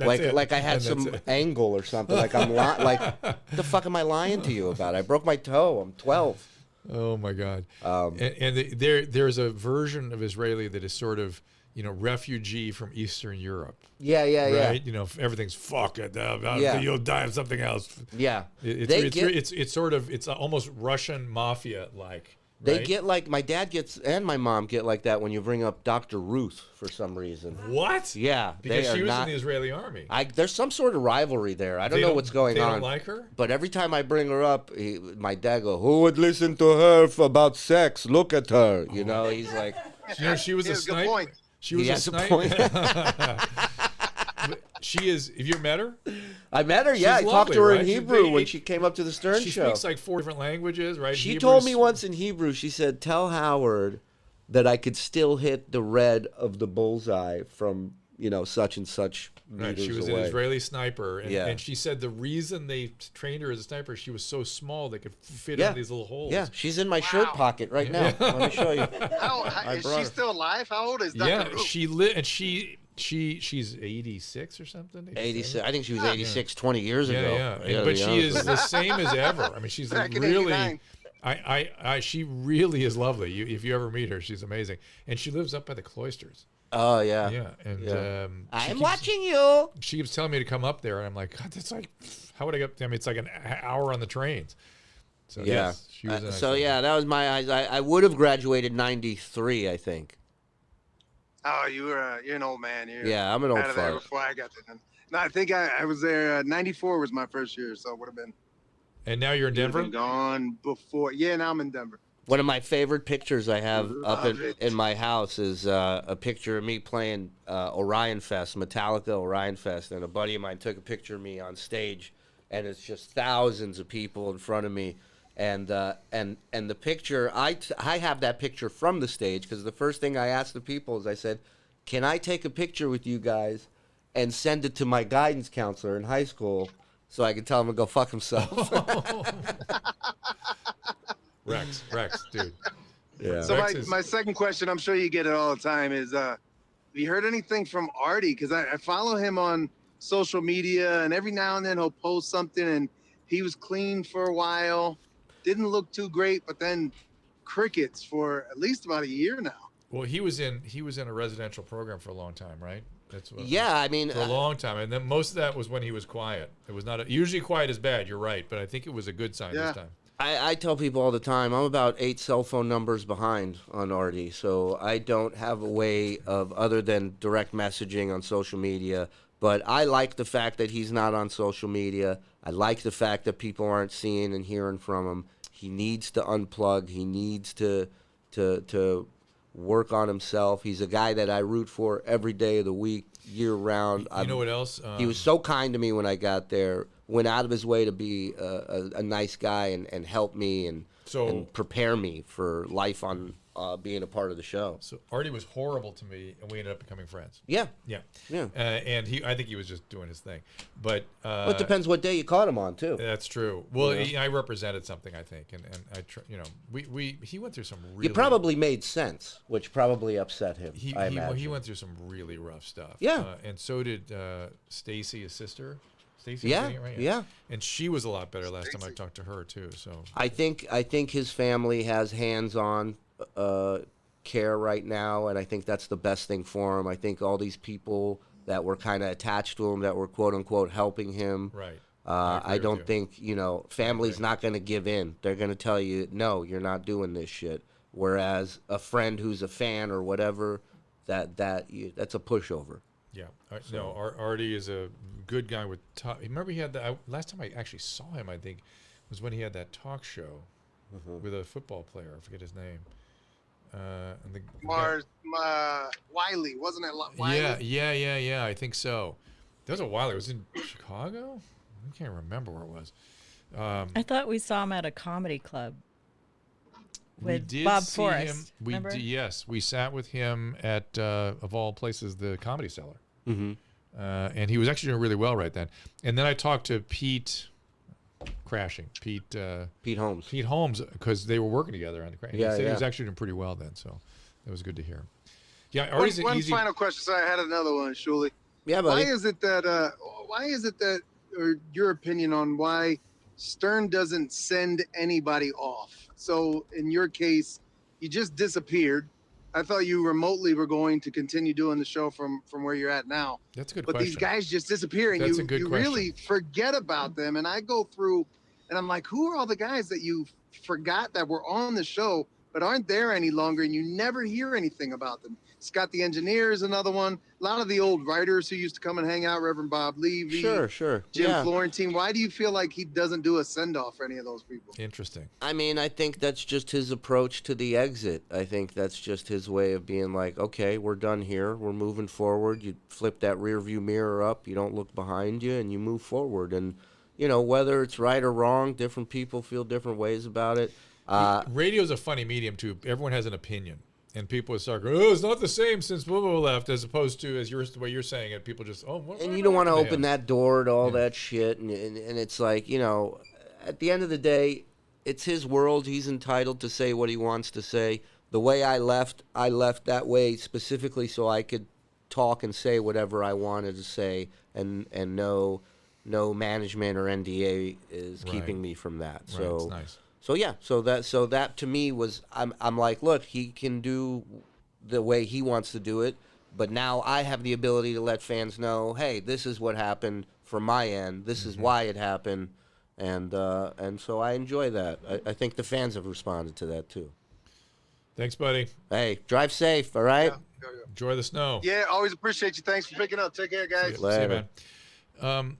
Like I had some angle or something. Like like the fuck am I lying to you about? I broke my toe. I'm 12. Oh my God! There's a version of Israeli that is sort of refugee from Eastern Europe. Yeah. Right? Everything's fuck it. You'll die of something else. Yeah. It's almost Russian mafia like. They get like my dad gets and my mom get like that when you bring up Dr. Ruth for some reason. What? Yeah, because she was in the Israeli army. There's some sort of rivalry there. I don't know what's going on. They don't like her? But every time I bring her up, my dad goes, "Who would listen to her about sex? Look at her." He's like, she was a sniper. Good point. She was he a has sniper. She is. Have you met her? I met her. She's I talked to her lovely, in right? Hebrew when she came up to the Stern She show. speaks like 4 different languages, right? She Hebrew, told me once in Hebrew. She said, "Tell Howard that I could still hit the red of the bullseye from such and such meters Right, she was away." an Israeli sniper, and she said the reason they trained her as a sniper, she was so small they could fit in these little holes. Yeah, she's in my shirt pocket right now. Let me show you. Is she still alive? How old is Dr. Yeah, Ruth? she's 86 or something. 86. I think she was 86 20 years ago. Yeah. But she is the same as ever. I mean, she's Back in really. 89. She really is lovely. If you ever meet her, she's amazing, and she lives up by the cloisters. Oh yeah. Yeah, and I'm watching you. She keeps telling me to come up there, and I'm like, God, that's like, how would I get? I mean, it's like an hour on the trains. So yes, she was. That was my eyes. I would have graduated 93, I think. Oh, you're an old man. I'm an old out of there fart. before I got there. No, I think I was there. 94 was my first year, so it would have been. And now you're in Denver? Been gone before. Yeah, now I'm in Denver. One of my favorite pictures I have up in my house is a picture of me playing Orion Fest, Metallica Orion Fest, and a buddy of mine took a picture of me on stage, and it's just thousands of people in front of me, and the picture I have that picture from the stage because the first thing I asked the people is I said, "Can I take a picture with you guys and send it to my guidance counselor in high school so I can tell him to go fuck himself?" Rex, dude. Yeah. So my second question, I'm sure you get it all the time, is have you heard anything from Artie? Because I follow him on social media, and every now and then he'll post something, and he was clean for a while, didn't look too great, but then crickets for at least about a year now. Well, he was in a residential program for a long time, right? That's what, I mean, for a long time, and then most of that was when he was quiet. It was not usually quiet is bad. You're right, but I think it was a good sign this time. I tell people all the time, I'm about 8 cell phone numbers behind on Artie, so I don't have a way of other than direct messaging on social media. But I like the fact that he's not on social media. I like the fact that people aren't seeing and hearing from him. He needs to unplug. He needs to work on himself. He's a guy that I root for every day of the week, year round. You know what else? He was so kind to me when I got there. Went out of his way to be a nice guy and help me and prepare me for life on being a part of the show. So Artie was horrible to me, and we ended up becoming friends. Yeah. Yeah. Yeah. And I think he was just doing his thing. But Well, it depends what day you caught him on, too. that's true. Well, You know? I represented something, I think, and he went through some really. You probably made sense, which probably upset him. He went through some really rough stuff. Yeah. And so did Stacy, his sister. Stacy, Yeah, right? yeah. And she was a lot better last time I talked to her too. So I think his family has hands-on care right now, and I think that's the best thing for him. I think all these people that were kind of attached to him, that were quote unquote helping him. Right. I don't think family's not going to give in. They're going to tell you, no, you're not doing this shit. Whereas a friend who's a fan or whatever, that's a pushover. yeah, no, Artie is a good guy with. Remember he had that last time I actually saw him. I think was when he had that talk show with a football player. I forget his name. And the Wiley, wasn't it? Wiley? Yeah. I think so. That was a while. It was in Chicago. I can't remember where it was. I thought we saw him at a comedy club We with did Bob see Forrest. him. Remember? Yes, we sat with him at of all places, the Comedy Cellar, and he was actually doing really well right then. And then I talked to Pete Holmes, because they were working together on the Crashing. Yeah, He yeah. was actually doing pretty well then, so that was good to hear. Yeah, One Artie's an easy. final question. Sorry, I had another one, Shuli. Yeah, buddy. Why is it that, or your opinion on why Stern doesn't send anybody off? So in your case, you just disappeared. I thought you remotely were going to continue doing the show from where you're at now. That's a good But question. these guys just disappear, and That's a good you question. really forget about them. And I go through, and I'm like, who are all the guys that you forgot that were on the show but aren't there any longer, and you never hear anything about them? Scott the Engineer is another one. A lot of the old writers who used to come and hang out, Reverend Bob Levy, Sure. Jim Yeah. Florentine. Why do you feel like he doesn't do a send-off for any of those people? Interesting. I mean, I think that's just his approach to the exit. I think that's just his way of being like, okay, we're done here. We're moving forward. You flip that rear view mirror up. You don't look behind you, and you move forward. And, whether it's right or wrong, different people feel different ways about it. Radio's a funny medium, too. Everyone has an opinion. And people would start going, oh, it's not the same since blah, blah, blah left, as opposed to, the way you're saying it, people just, And you don't want to open that door to all that shit. And it's like, at the end of the day, it's his world. He's entitled to say what he wants to say. The way I left that way specifically so I could talk and say whatever I wanted to say, and no management or NDA is keeping me from that. Right, So it's nice. So that to me was, I'm like, look, he can do the way he wants to do it, but now I have the ability to let fans know, hey, this is what happened from my end. This is why it happened, and so I enjoy that. I think the fans have responded to that too. Thanks, buddy. Hey, drive safe, all right? Yeah. Enjoy the snow. Yeah, always appreciate you. Thanks for picking up. Take care, guys. See you, man.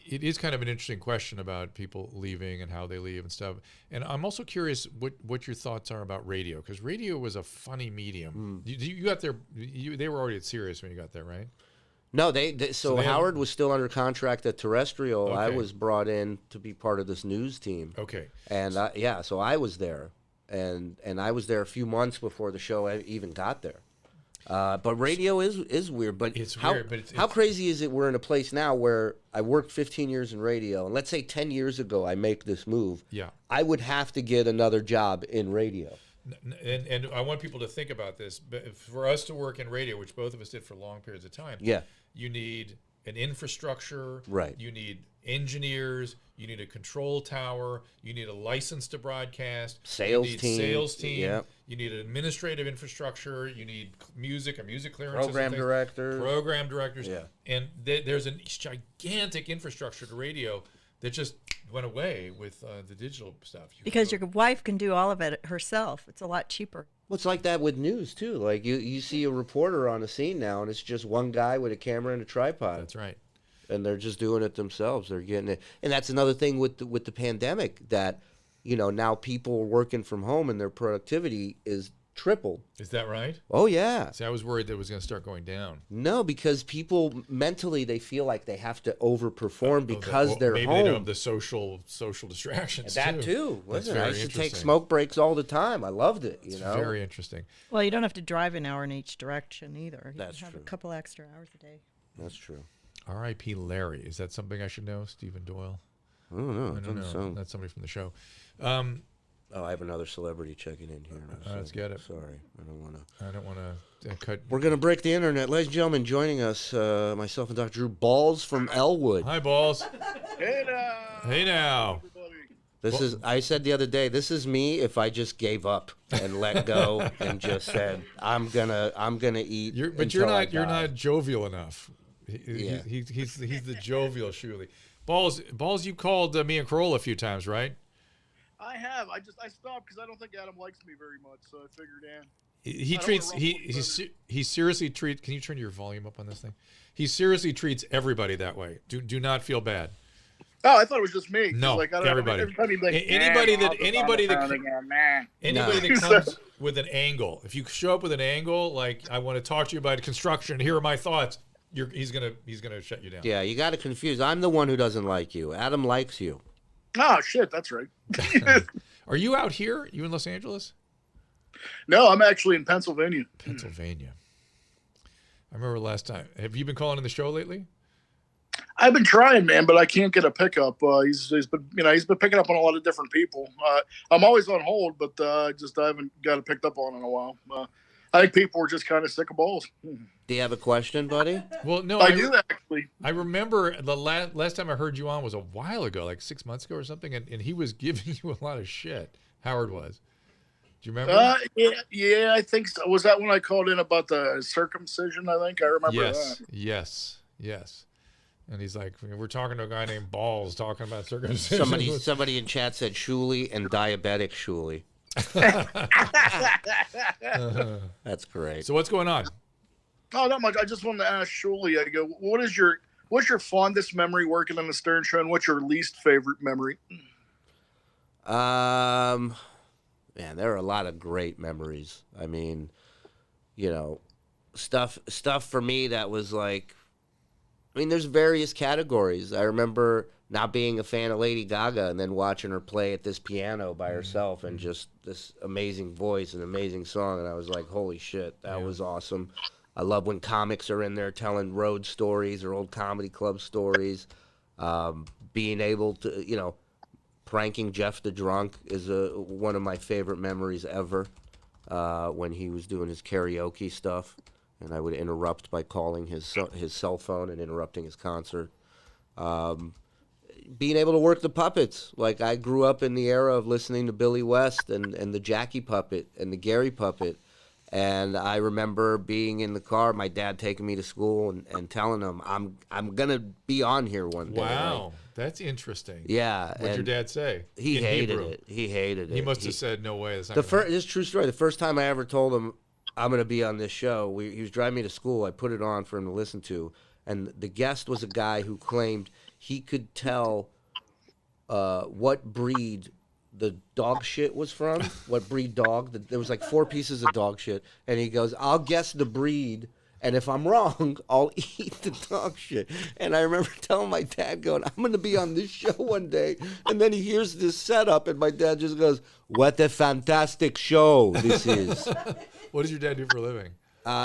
It is kind of an interesting question about people leaving and how they leave and stuff. And I'm also curious what your thoughts are about radio, because radio was a funny medium. You got there. They were already at Sirius when you got there, right? No, so they Howard was still under contract at Terrestrial. I Okay. was brought in to be part of this news team. Okay. And so I was there, and I was there a few months before the show even got there. But radio is weird. But It's how, weird, but it's- how crazy is it? We're in a place now where I worked 15 years in radio, and let's say 10 years ago I make this move. Yeah. I would have to get another job in radio. And I want people to think about this. But for us to work in radio, which both of us did for long periods of time, Yeah. you need an infrastructure. Right. You need engineers. You need a control tower. You need a license to broadcast. Sales you need team. Sales team. Yep. You need an administrative infrastructure. You need music clearances. Program and things. directors. Program directors. Yeah. And there's a gigantic infrastructure to radio that just went away with the digital stuff. Because your wife can do all of it herself. It's a lot cheaper. Well, it's like that with news too. Like you see a reporter on a scene now, and it's just one guy with a camera and a tripod. That's right. And they're just doing it themselves. They're getting it, and that's another thing with the pandemic, that now people are working from home and their productivity is tripled. Is that right? Oh, yeah. See, I was worried that it was going to start going down. No, because people mentally, they feel like they have to overperform because they're maybe home. Maybe they don't have the social distractions that too. That's Listen, very I used to take interesting. smoke breaks all the time. I loved it. It's You know, very interesting. Well, you don't have to drive an hour in each direction either. You That's can have true. a couple extra hours a day. That's true. R.I.P. Larry. Is that something I should know? Stephen Doyle? I don't know. I don't know. So. That's somebody from the show. Oh, I have another celebrity checking in here. Let's get it. Sorry, I don't want to cut. We're going to break the internet. Ladies and gentlemen, joining us, myself and Dr. Drew, Balls from Elwood. Hi, Balls. Hey now. Hey now. This is, I said the other day, this is me if I just gave up and let go and just said, I'm gonna eat. But you're until I die." not jovial enough. Yeah. He's the jovial Shuli. Balls, you called me and Corolla a few times, right? I have. I stopped because I don't think Adam likes me very much, so I figured, He seriously treats. Can you turn your volume up on this thing? He seriously treats everybody that way. Do not feel bad. Oh, I thought it was just me. No, like, I don't everybody. Know, Anybody that comes with an angle. If you show up with an angle, like I want to talk to you about construction. Here are my thoughts. He's gonna shut you down. Yeah, you got to confuse. I'm the one who doesn't like you. Adam likes you. Oh shit, that's right. Are you out here? You in Los Angeles? No, I'm actually in Pennsylvania. Pennsylvania. I remember last time. Have you been calling in the show lately? I've been trying, man, but I can't get a pickup. He's been picking up on a lot of different people. I'm always on hold, but I haven't got it picked up on in a while. I think people were just kind of sick of balls. Do you have a question, buddy? Well, no, I do actually. I remember the last time I heard you on was a while ago, like 6 months ago or something, and he was giving you a lot of shit. Howard was. Do you remember? Yeah, I think so. Was that when I called in about the circumcision? I think I remember that. Yes. And he's like, we're talking to a guy named Balls talking about circumcision. Somebody in chat said Shuli and diabetic Shuli. That's great. So what's going on? Oh, not much. I just wanted to ask Shuli. I go, what's your fondest memory working on the Stern Show, and what's your least favorite memory? Man, there are a lot of great memories. I mean, stuff for me that was like, there's various categories. I remember not being a fan of Lady Gaga and then watching her play at this piano by herself and just this amazing voice and amazing song. And I was like, holy shit, that was awesome. I love when comics are in there telling road stories or old comedy club stories. Being able to, pranking Jeff the Drunk is one of my favorite memories ever, when he was doing his karaoke stuff. And I would interrupt by calling his cell phone and interrupting his concert. Being able to work the puppets. Like, I grew up in the era of listening to Billy West and the Jackie puppet and the Gary puppet. And I remember being in the car, my dad taking me to school and telling him, I'm going to be on here one day. Wow, that's interesting. Yeah. What'd your dad say? He hated it. He hated it. He must have said, no way. This is a true story. The first time I ever told him, I'm going to be on this show, he was driving me to school. I put it on for him to listen to. And the guest was a guy who claimed he could tell what breed the dog shit was from, what breed dog. There was like 4 pieces of dog shit. And he goes, I'll guess the breed, and if I'm wrong, I'll eat the dog shit. And I remember telling my dad, going, I'm going to be on this show one day. And then he hears this setup, and my dad just goes, what a fantastic show this is. What does your dad do for a living?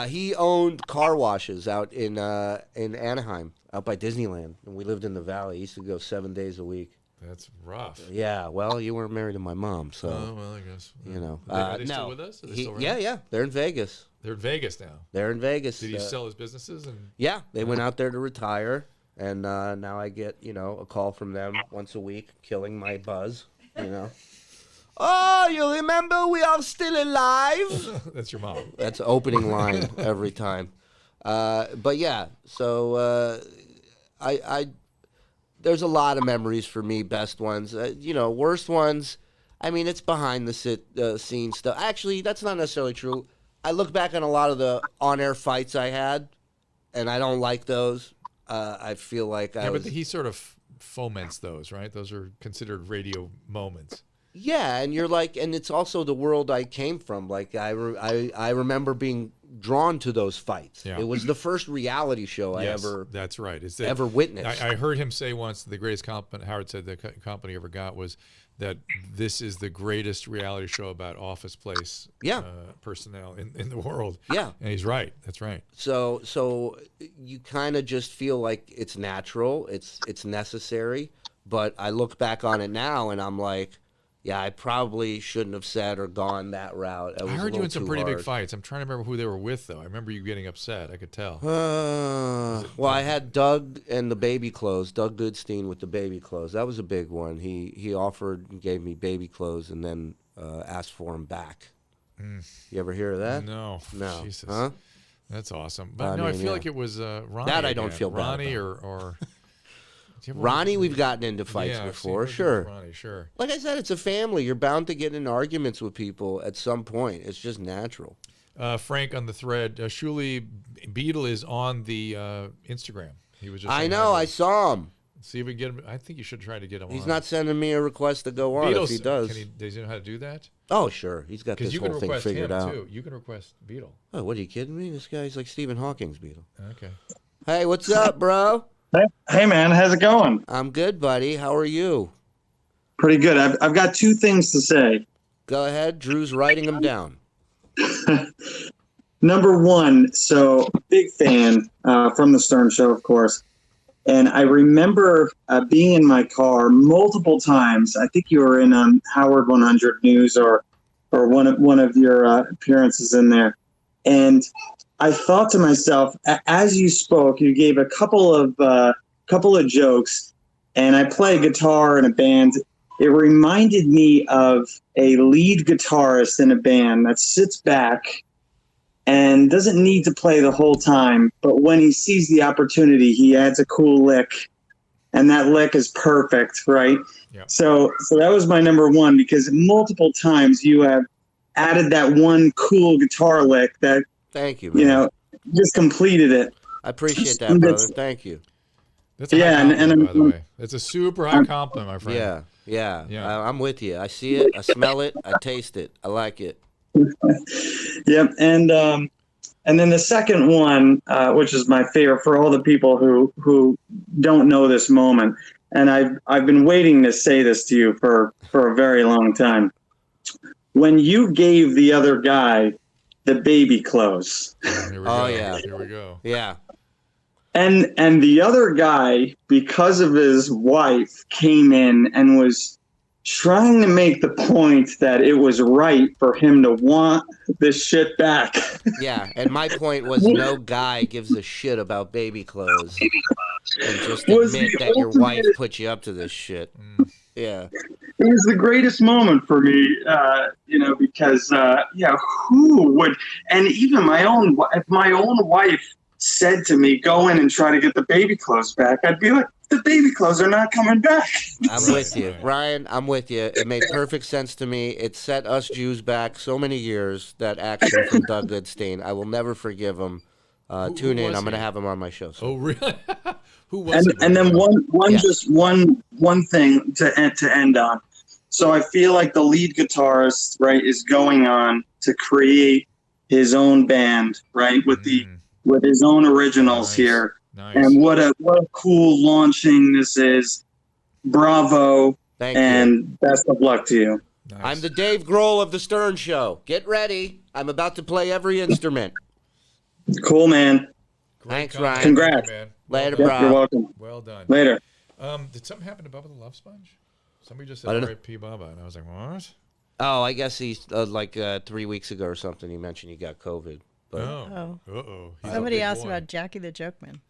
He owned car washes out in Anaheim, out by Disneyland. And we lived in the Valley. He used to go 7 days a week. That's rough. Yeah, well, you weren't married to my mom, so. Oh, well, I guess. Are they still with us? Are they still around? Yeah, they're in Vegas. They're in Vegas now. They're in Vegas. Did he sell his businesses? Yeah, they went out there to retire, and now I get, a call from them once a week, killing my buzz, Oh, you remember we are still alive? That's your mom. That's opening line every time. But yeah, so there's a lot of memories for me, best ones. Worst ones, it's behind the scenes stuff. Actually, that's not necessarily true. I look back on a lot of the on-air fights I had, and I don't like those. I feel like but he sort of foments those, right? Those are considered radio moments. Yeah, and you're like, and it's also the world I came from. Like I remember being drawn to those fights. Yeah. It was the first reality show I ever. That's right. Ever witnessed. I heard him say once the greatest compliment Howard said the compliment he ever got was that this is the greatest reality show about office place personnel in the world. Yeah, and he's right. That's right. So you kind of just feel like it's natural. It's necessary. But I look back on it now, and I'm like, yeah, I probably shouldn't have said or gone that route. I heard you in some pretty big fights. I'm trying to remember who they were with, though. I remember you getting upset. I could tell. Well, I had Doug and the baby clothes. Doug Goodstein with the baby clothes. That was a big one. He offered and gave me baby clothes, and then asked for them back. You ever hear of that? No. Jesus. Huh? That's awesome. But I feel like it was Ronnie. That I don't feel bad Ronnie about. or Ronnie, we've gotten into fights before, sure. Ronnie, sure. Like I said, it's a family. You're bound to get in arguments with people at some point. It's just natural. Frank on the thread, Shuli Beetle is on the Instagram. He was just. I know. I saw him. See if we can get him. I think you should try to get him. He's on. not sending me a request to go on. If he does, does he know how to do that? Oh, sure. He's got this whole thing figured out. Too. You can request Beetle. Oh, what are you kidding me? This guy's like Stephen Hawking's Beetle. Okay. Hey, what's up, bro? Hey, man, how's it going? I'm good, buddy. How are you? Pretty good. I've got two things to say. Go ahead. Drew's writing them down. Number one, so big fan from the Stern Show, of course. And I remember being in my car multiple times. I think you were in Howard 100 News or one of your appearances in there. And I thought to myself, as you spoke, you gave a couple of jokes, and I play guitar in a band. It reminded me of a lead guitarist in a band that sits back and doesn't need to play the whole time, but when he sees the opportunity, he adds a cool lick, and that lick is perfect, right? Yep. So that was my number one, because multiple times you have added that one cool guitar lick that. Thank you, man. You know, just completed it. I appreciate that, brother. Thank you. That's a high compliment, by the way. It's a super high compliment, my friend. Yeah. I'm with you. I see it. I smell it. I taste it. I like it. Yep. And then the second one, which is my favorite for all the people who don't know this moment, and I've been waiting to say this to you for a very long time. When you gave the other guy the baby clothes. Yeah. Here we go. Yeah. And the other guy, because of his wife, came in and was trying to make the point that it was right for him to want this shit back. Yeah, and my point was no guy gives a shit about baby clothes. And just admit that your wife put you up to this shit. Yeah. It was the greatest moment for me, because, who would, and even my own wife said to me, go in and try to get the baby clothes back. I'd be like, the baby clothes are not coming back. I'm with you. Ryan, I'm with you. It made perfect sense to me. It set us Jews back so many years, that action from Doug Goodstein. I will never forgive him. Tune in. I'm going to have him on my show. Oh, really? Who was it? And then one thing to end on. So I feel like the lead guitarist, right, is going on to create his own band, right, with his own originals here. Nice. And what a cool launching this is. Bravo. Thank and you. Best of luck to you. Nice. I'm the Dave Grohl of the Stern Show. Get ready. I'm about to play every instrument. Cool, man. Thanks, Ryan. Congrats. Man. Later, Well bro. You're welcome. Well done. Later. Did something happen to Bubba the Love Sponge? Somebody just I don't said know. R.I.P. Bubba, and I was like, what? Oh, I guess he's 3 weeks ago or something. He mentioned he got COVID. But Uh-oh. He's a Somebody big asked boy. about Jackie the Joke Man.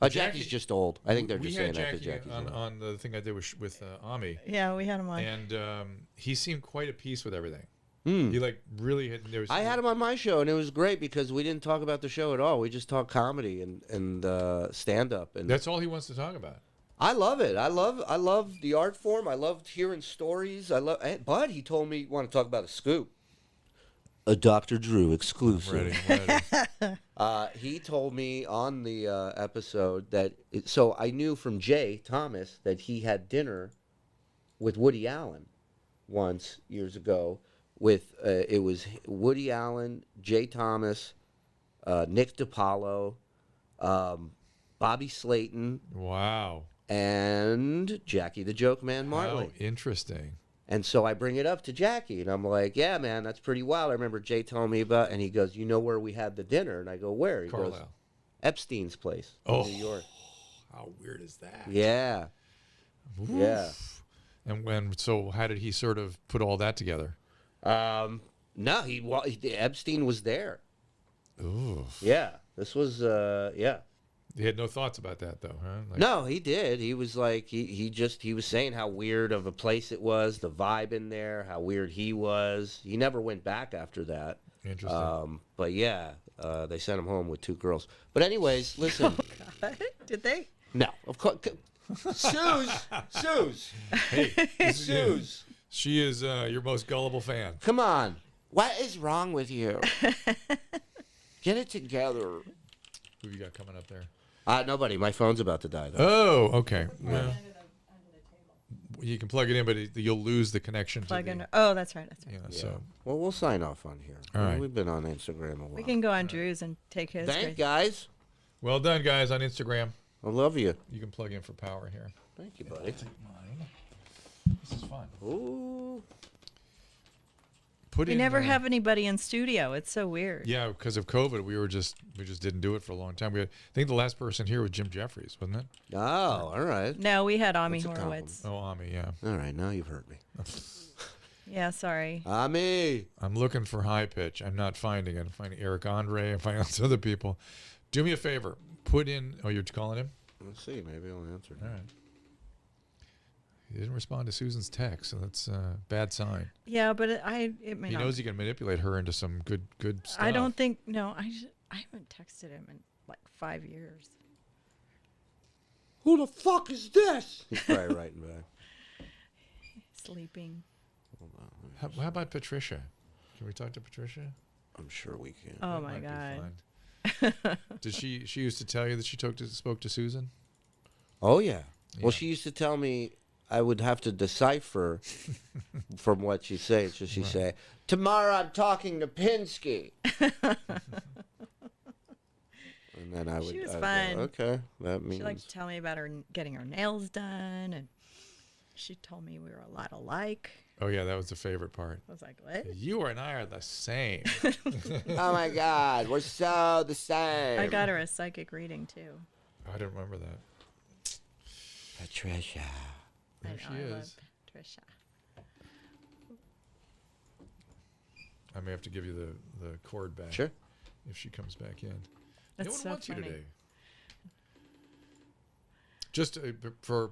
Jackie's just old. I think they're we just had saying that because Jackie Jackie's old. on the thing I did with Ami. Yeah, we had him on. And he seemed quite at peace with everything. Hmm. He really had. I had him on my show, and it was great because we didn't talk about the show at all. We just talked comedy and stand up, and that's all he wants to talk about. I love it. I love the art form. I loved hearing stories. But he told me, want to talk about a scoop, a Dr. Drew exclusive. Ready. He told me on the episode that so I knew from Jay Thomas that he had dinner with Woody Allen. once years ago with it was Woody Allen, Jay Thomas, Nick DiPaolo, Bobby Slayton. Wow. And Jackie the Joke Man Marley. How interesting. And so I bring it up to Jackie, and I'm like, yeah, man, that's pretty wild. I remember Jay telling me about, and he goes, you know where we had the dinner? And I go, where? He goes, Carlisle. Epstein's place in New York. How weird is that? Yeah. Oof. Yeah. And so how did he sort of put all that together? No, Epstein was there. Ooh. Yeah. This was, yeah. He had no thoughts about that, though, huh? Like, No, he did. He was like, he was saying how weird of a place it was, the vibe in there, how weird he was. He never went back after that. Interesting. But yeah, they sent him home with 2 girls. But anyways, listen. Oh, God. Did they? No, of course. Suze. Hey, Suze. She is your most gullible fan. Come on. What is wrong with you? Get it together. Who you got coming up there? Nobody. My phone's about to die, though. Oh, okay. Well, you can plug it in, but you'll lose the connection. Plug in. Oh, that's right. That's right. Yeah, so. Well, we'll sign off on here. All right. We've been on Instagram a while. We can go on Drew's and take his. Thank guys. Well done, guys, on Instagram. I love you. You can plug in for power here. Thank you, buddy. Take mine. This is fun. Ooh. Put We in, never have anybody in studio. It's so weird. Yeah, because of COVID, we just didn't do it for a long time. I think the last person here was Jim Jeffries, wasn't it? Oh, all right. No, we had Ami That's a Horowitz. Oh, Ami, yeah. All right, now you've hurt me. Yeah, sorry. Ami. I'm looking for high pitch. I'm not finding it. I'm finding Eric Andre. I'm finding some other people. Do me a favor. Put in. Oh, you're calling him? Let's see. Maybe I'll answer. All right. He didn't respond to Susan's text, so that's a bad sign. Yeah, but it may He not. knows he can manipulate her into some good stuff. I don't think. No, I haven't texted him in like 5 years. Who the fuck is this? He's probably writing back. Sleeping. Hold on. How about Patricia? Can we talk to Patricia? I'm sure we can. Oh That my might be God. fun. Did she used to tell you that she spoke to Susan? Oh yeah. Well, Yeah. she used to tell me I would have to decipher from what she says. So she'd say, "Tomorrow I'm talking to Pinsky." And then I would. She was I'd fun. go, okay, that means. She liked to tell me about her getting her nails done, and she told me we were a lot alike. Oh yeah, that was the favorite part. I was like, what? You and I are the same. Oh my God, we're so the same. I got her a psychic reading too. I don't remember that. Patricia. There I she know, I love is. Patricia. I may have to give you the cord back. Sure. If she comes back in. That's no one so wants funny. you today. Just for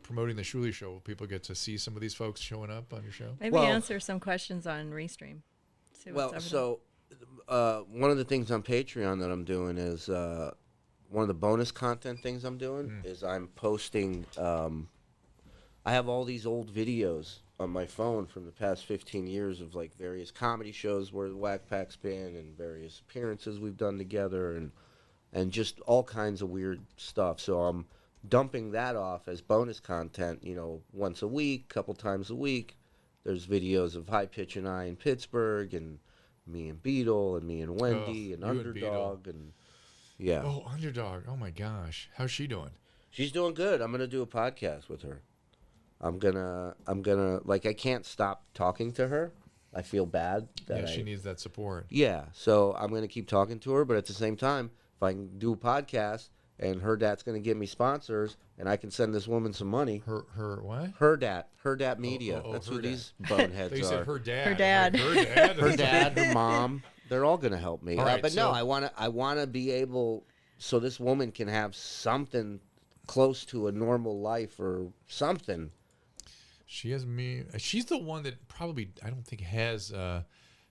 promoting the Shuli Show, will people get to see some of these folks showing up on your show? Maybe answer some questions on Restream. See what's over so one of the things on Patreon that I'm doing is one of the bonus content things I'm doing is I'm posting. I have all these old videos on my phone from the past 15 years of like various comedy shows where the Wack Pack's been and various appearances we've done together and just all kinds of weird stuff. So I'm dumping that off as bonus content, once a week, couple times a week. There's videos of High Pitch and I in Pittsburgh and me and Beetle and me and Wendy and Underdog and yeah. Oh, Underdog. Oh my gosh. How's she doing? She's doing good. I'm going to do a podcast with her. I'm gonna like I can't stop talking to her. I feel bad that she needs that support. Yeah, so I'm gonna keep talking to her, but at the same time, if I can do a podcast and her dad's gonna give me sponsors and I can send this woman some money. Her what? Her dad Media. Oh, That's her who dad. these boneheads You are. said her dad. Her dad. Her dad. Her dad, her mom. They're all gonna help me. All right, but no, so- I wanna be able so this woman can have something close to a normal life or something. She has me. She's the one that probably I don't think has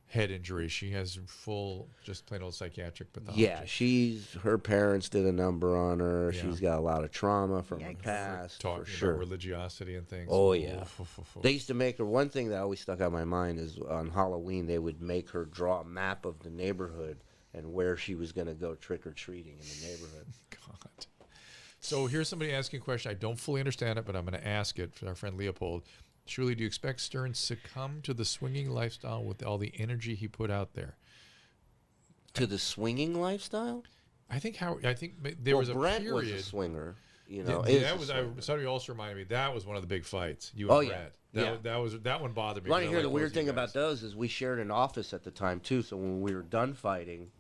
head injury. She has full, just plain old psychiatric pathology. Yeah, her parents did a number on her. Yeah. She's got a lot of trauma from her past, Talking for sure. about religiosity and things. Oh yeah. Oof. They used to make her. One thing that always stuck out in my mind is on Halloween they would make her draw a map of the neighborhood and where she was going to go trick or treating in the neighborhood. God. So here's somebody asking a question. I don't fully understand it, but I'm going to ask it for our friend Leopold. Shuli, do you expect Stern succumb to the swinging lifestyle with all the energy he put out there? To the swinging lifestyle? I think there was a Brett period. was a swinger. You know, Somebody also reminded me that was one of the big fights. You and Brett. That one bothered me. You want to hear the weird thing about those is we shared an office at the time too. So when we were done fighting,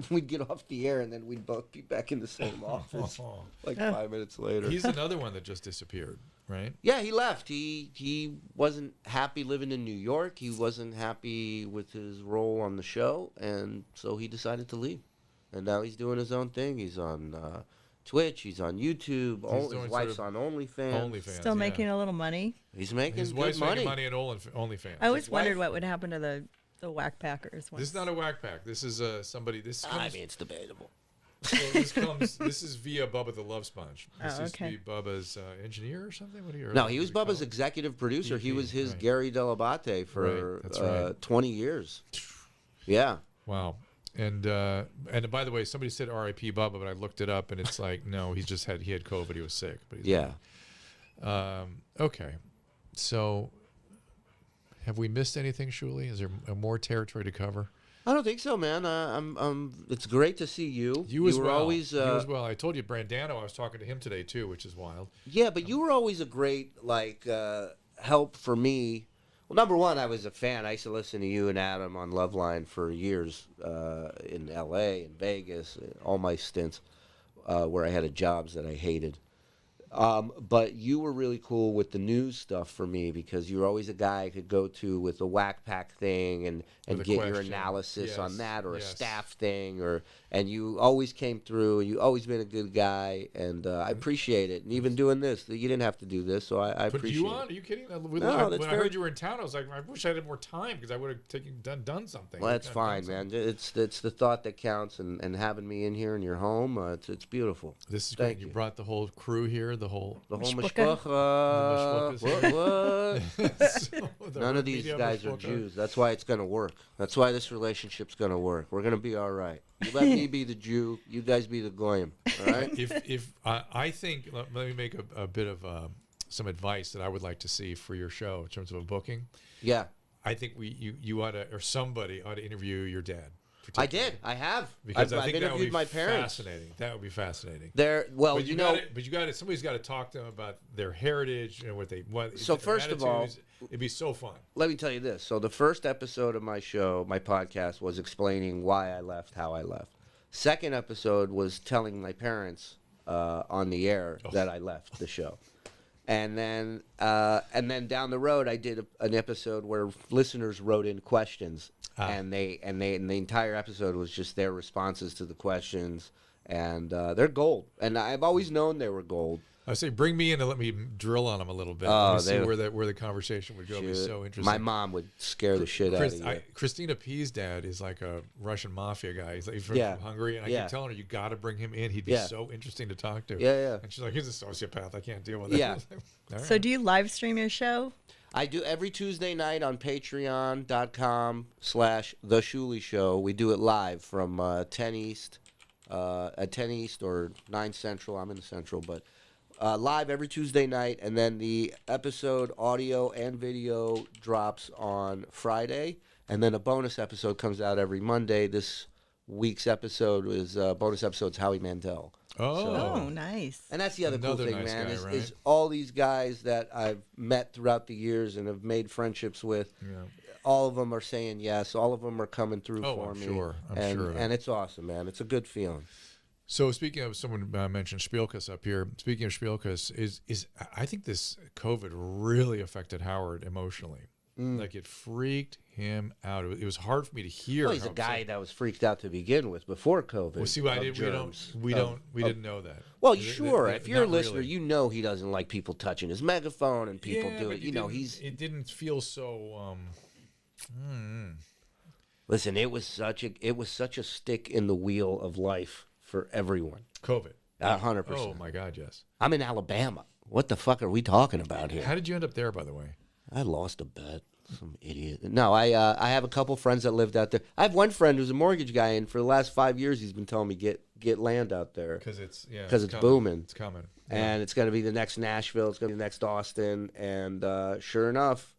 we'd get off the air and then we'd both be back in the same office like 5 minutes later. He's another one that just disappeared, right? Yeah, he left. He wasn't happy living in New York. He wasn't happy with his role on the show, and so he decided to leave. And now he's doing his own thing. He's on Twitch. He's on YouTube. His wife's on OnlyFans. Still making a little money. He's making his good wife's money. making money at OnlyFans. I always wondered what would happen to the Wack Packers. This is not a Wack Pack. This is somebody. This comes, I mean, it's debatable. So this is via Bubba the Love Sponge. This used to be Bubba's engineer or something. What do you? No, he was Bubba's executive producer. He was his Gary Delabate for 20 years. Yeah. Wow. And by the way, somebody said R.I.P. Bubba, but I looked it up and it's like, no, he had COVID. He was sick. But he's okay. So, have we missed anything, Shuli? Is there more territory to cover? I don't think so, man. It's great to see you. You as were well. Always, you as well. I told you, Brandano. I was talking to him today too, which is wild. Yeah, but you were always a great help for me. Well, number one, I was a fan. I used to listen to you and Adam on Loveline for years in L.A. and Vegas, all my stints where I had jobs that I hated. But you were really cool with the news stuff for me because you were always a guy I could go to with a Wack Pack thing and get your analysis on that or a staff thing and you always came through and you always been a good guy and I appreciate it. And even doing this, you didn't have to do this, so I appreciate it. Put you on? Are you kidding? When I heard you were in town, I was like, I wish I had more time because I would have done something. Well, that's fine, man. It's the thought that counts and having me in here in your home, it's beautiful. This is great. You brought the whole crew here. The whole mishpacha. What? None of these guys are Jews. That's why it's going to work. That's why this relationship's going to work. We're going to be all right. You let me be the Jew. You guys be the goyim. All right? I think, let me make a bit of some advice that I would like to see for your show in terms of a booking. Yeah. I think you ought to, or somebody ought to interview your dad. I did. I have. Because I've interviewed my parents. Fascinating. That would be fascinating. But somebody's got to talk to them about their heritage and what. So first of all, it'd be so fun. Let me tell you this. So the first episode of my show, my podcast, was explaining why I left, how I left. Second episode was telling my parents on the air that I left the show. And then down the road, I did an episode where listeners wrote in questions, and the entire episode was just their responses to the questions, and they're gold. And I've always known they were gold. I say, bring me in and let me drill on them a little bit. Let me see where the conversation would go. It'd be so interesting. My mom would scare the shit out of you. Christina P's dad is like a Russian mafia guy. He's from Hungary, and I keep telling her, you got to bring him in. He'd be so interesting to talk to. Yeah. And she's like, he's a sociopath. I can't deal with it. Yeah. Right. So do you live stream your show? I do every Tuesday night on patreon.com/The Shuli Show. We do it live from 10 East, at 10 East or 9 Central. I'm in the Central, but live every Tuesday night. And then the episode audio and video drops on Friday. And then a bonus episode comes out every Monday. This week's episode is bonus episode's Howie Mandel. Oh, nice. And that's the other cool thing, nice man, guy, is all these guys that I've met throughout the years and have made friendships with. Yeah. All of them are saying yes. All of them are coming through for me. I'm sure. And it's awesome, man. It's a good feeling. So speaking of, someone mentioned Spielkus up here. Speaking of Spielkus, is I think this COVID really affected Howard emotionally. Like it freaked him out. It was hard for me to hear. Well, he's a guy that was freaked out to begin with before COVID. Well, see, we didn't know that. Well, sure. If you're a listener, really. You know he doesn't like people touching his megaphone and people do it. It didn't feel so. Listen, it was such a stick in the wheel of life for everyone. COVID. 100%. Oh my God, yes. I'm in Alabama. What the fuck are we talking about here? How did you end up there, by the way? I lost a bet. Some idiot. No, I have a couple friends that lived out there. I have one friend who's a mortgage guy, and for the last 5 years, he's been telling me get land out there because it's booming. It's coming. And it's going to be the next Nashville. It's going to be the next Austin. And sure enough,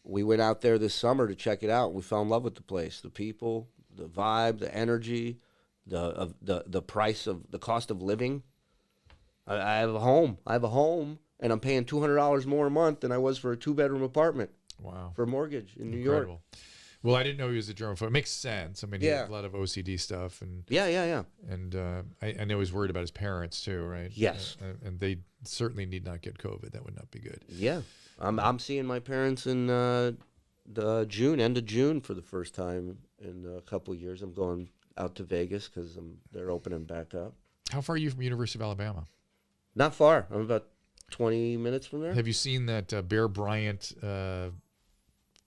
we went out there this summer to check it out. We fell in love with the place, the people, the vibe, the energy, the price of the cost of living. I have a home. And I'm paying $200 more a month than I was for a 2-bedroom apartment. Wow. For a mortgage in New Incredible. York. Well, I didn't know he was a germaphobe. It makes sense. I mean, he had a lot of OCD stuff, and And I know he's worried about his parents too, right? Yes. And they certainly need not get COVID. That would not be good. Yeah, I'm seeing my parents in the end of June for the first time in a couple of years. I'm going out to Vegas because they're opening back up. How far are you from University of Alabama? Not far. I'm about 20 minutes from there. Have you seen that Bear Bryant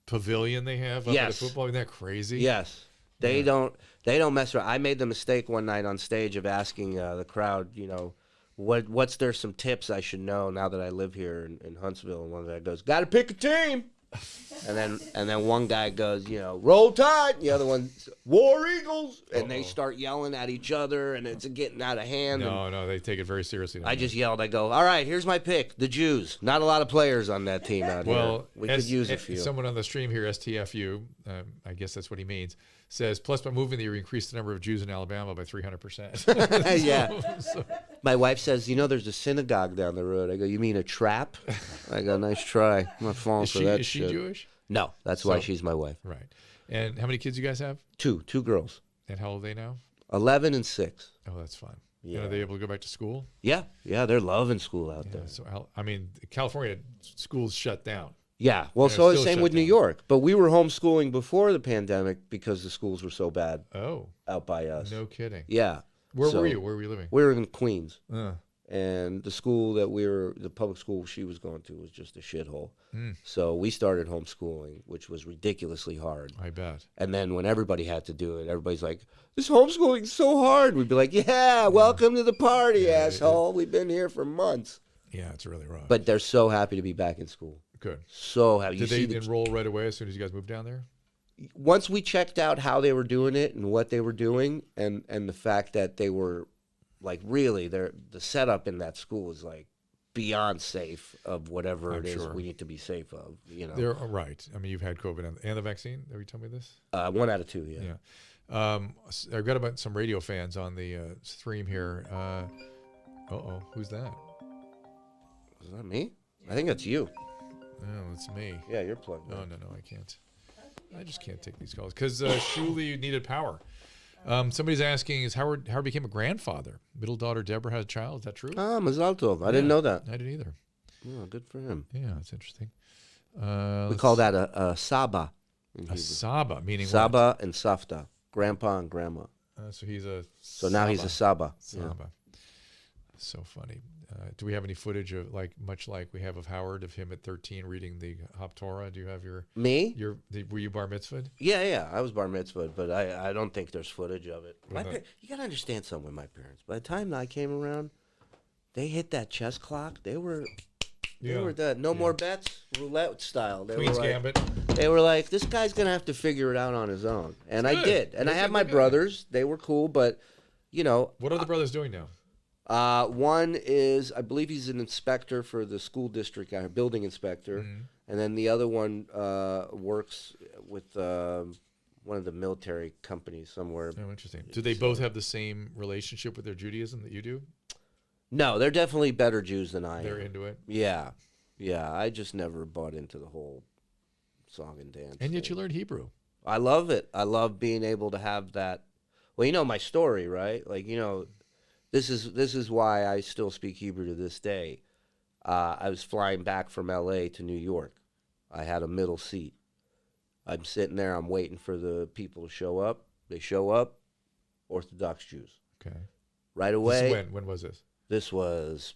pavilion they have up at the football? Isn't that crazy? Yes. They don't mess around. I made the mistake one night on stage of asking the crowd, what's there some tips I should know now that I live here in Huntsville? And one guy goes, "Got to pick a team." and then one guy goes, "Roll Tide." The other one, "War Eagles." And they start yelling at each other, and it's getting out of hand. No, they take it very seriously. I just yelled. I go, "All right, here's my pick, the Jews." Not a lot of players on that team out here. We could use a few. Someone on the stream here, STFU, I guess that's what he means, says, plus by moving the year, increased the number of Jews in Alabama by 300%. Yeah. My wife says, there's a synagogue down the road. I go, "You mean a trap?" I go, "Nice try. I'm not falling for that shit." Is she Jewish? No, that's why she's my wife. Right. And how many kids you guys have? Two girls. And how old are they now? 11 and 6. Oh, that's fun. Yeah. And are they able to go back to school? Yeah, they're loving school out there. So, California schools shut down. Yeah, well, so the same with New York. But we were homeschooling before the pandemic because the schools were so bad. Oh. Out by us. No kidding. Yeah. Where were you? Where were you living? We were in Queens. And the school the public school she was going to was just a shithole. So we started homeschooling, which was ridiculously hard. I bet. And then when everybody had to do it, everybody's like, "This homeschooling's so hard." We'd be like, "Yeah, welcome to the party, asshole. We've been here for months." Yeah, it's really rough. But they're so happy to be back in school. Good. So happy. Did they enroll right away as soon as you guys moved down there? Once we checked out how they were doing it and what they were doing, and the fact that they were, like, really, the setup in that school is like beyond safe of whatever it is we need to be safe of. They're right. I mean, you've had COVID and the vaccine. Have you told me this? 1 out of 2. Yeah. I've got about some radio fans on the stream here. Who's that? Is that me? I think that's you. No, it's me. Yeah, you're plugged in. No, I can't. I just can't take these calls because Shuli needed power. Somebody's asking, is Howard became a grandfather? Middle daughter Deborah had a child. Is that true? Mazal tov. I didn't know that. I didn't either. Oh, good for him. Yeah, that's interesting. We call that a saba. A saba, meaning Saba and Safta, grandpa and grandma. So he's a. So now he's a Saba. Saba. Yeah. So funny. Do we have any footage of much like we have of Howard, of him at 13 reading the Haftorah? Do you have your me? Were you bar mitzvahed? Yeah, I was bar mitzvahed, but I don't think there's footage of it. You gotta understand something with my parents. By the time I came around, they hit that chess clock. They were no more bets, roulette style. Queen's Gambit. They were like, this guy's gonna have to figure it out on his own, and I did. And I had my brothers. They were cool, but what are the brothers doing now? One is, I believe he's an inspector for the school district, building inspector. Mm-hmm. And then the other one works with one of the military companies somewhere. Oh, interesting. Do they both have the same relationship with their Judaism that you do? No, they're definitely better Jews than I am. They're into it? Yeah. I just never bought into the whole song and dance And yet thing. you learned Hebrew. I love it. I love being able to have that. Well, you know my story, right? This is why I still speak Hebrew to this day. I was flying back from L.A. to New York. I had a middle seat. I'm sitting there. I'm waiting for the people to show up. They show up, Orthodox Jews. Okay. Right away. When was this? This was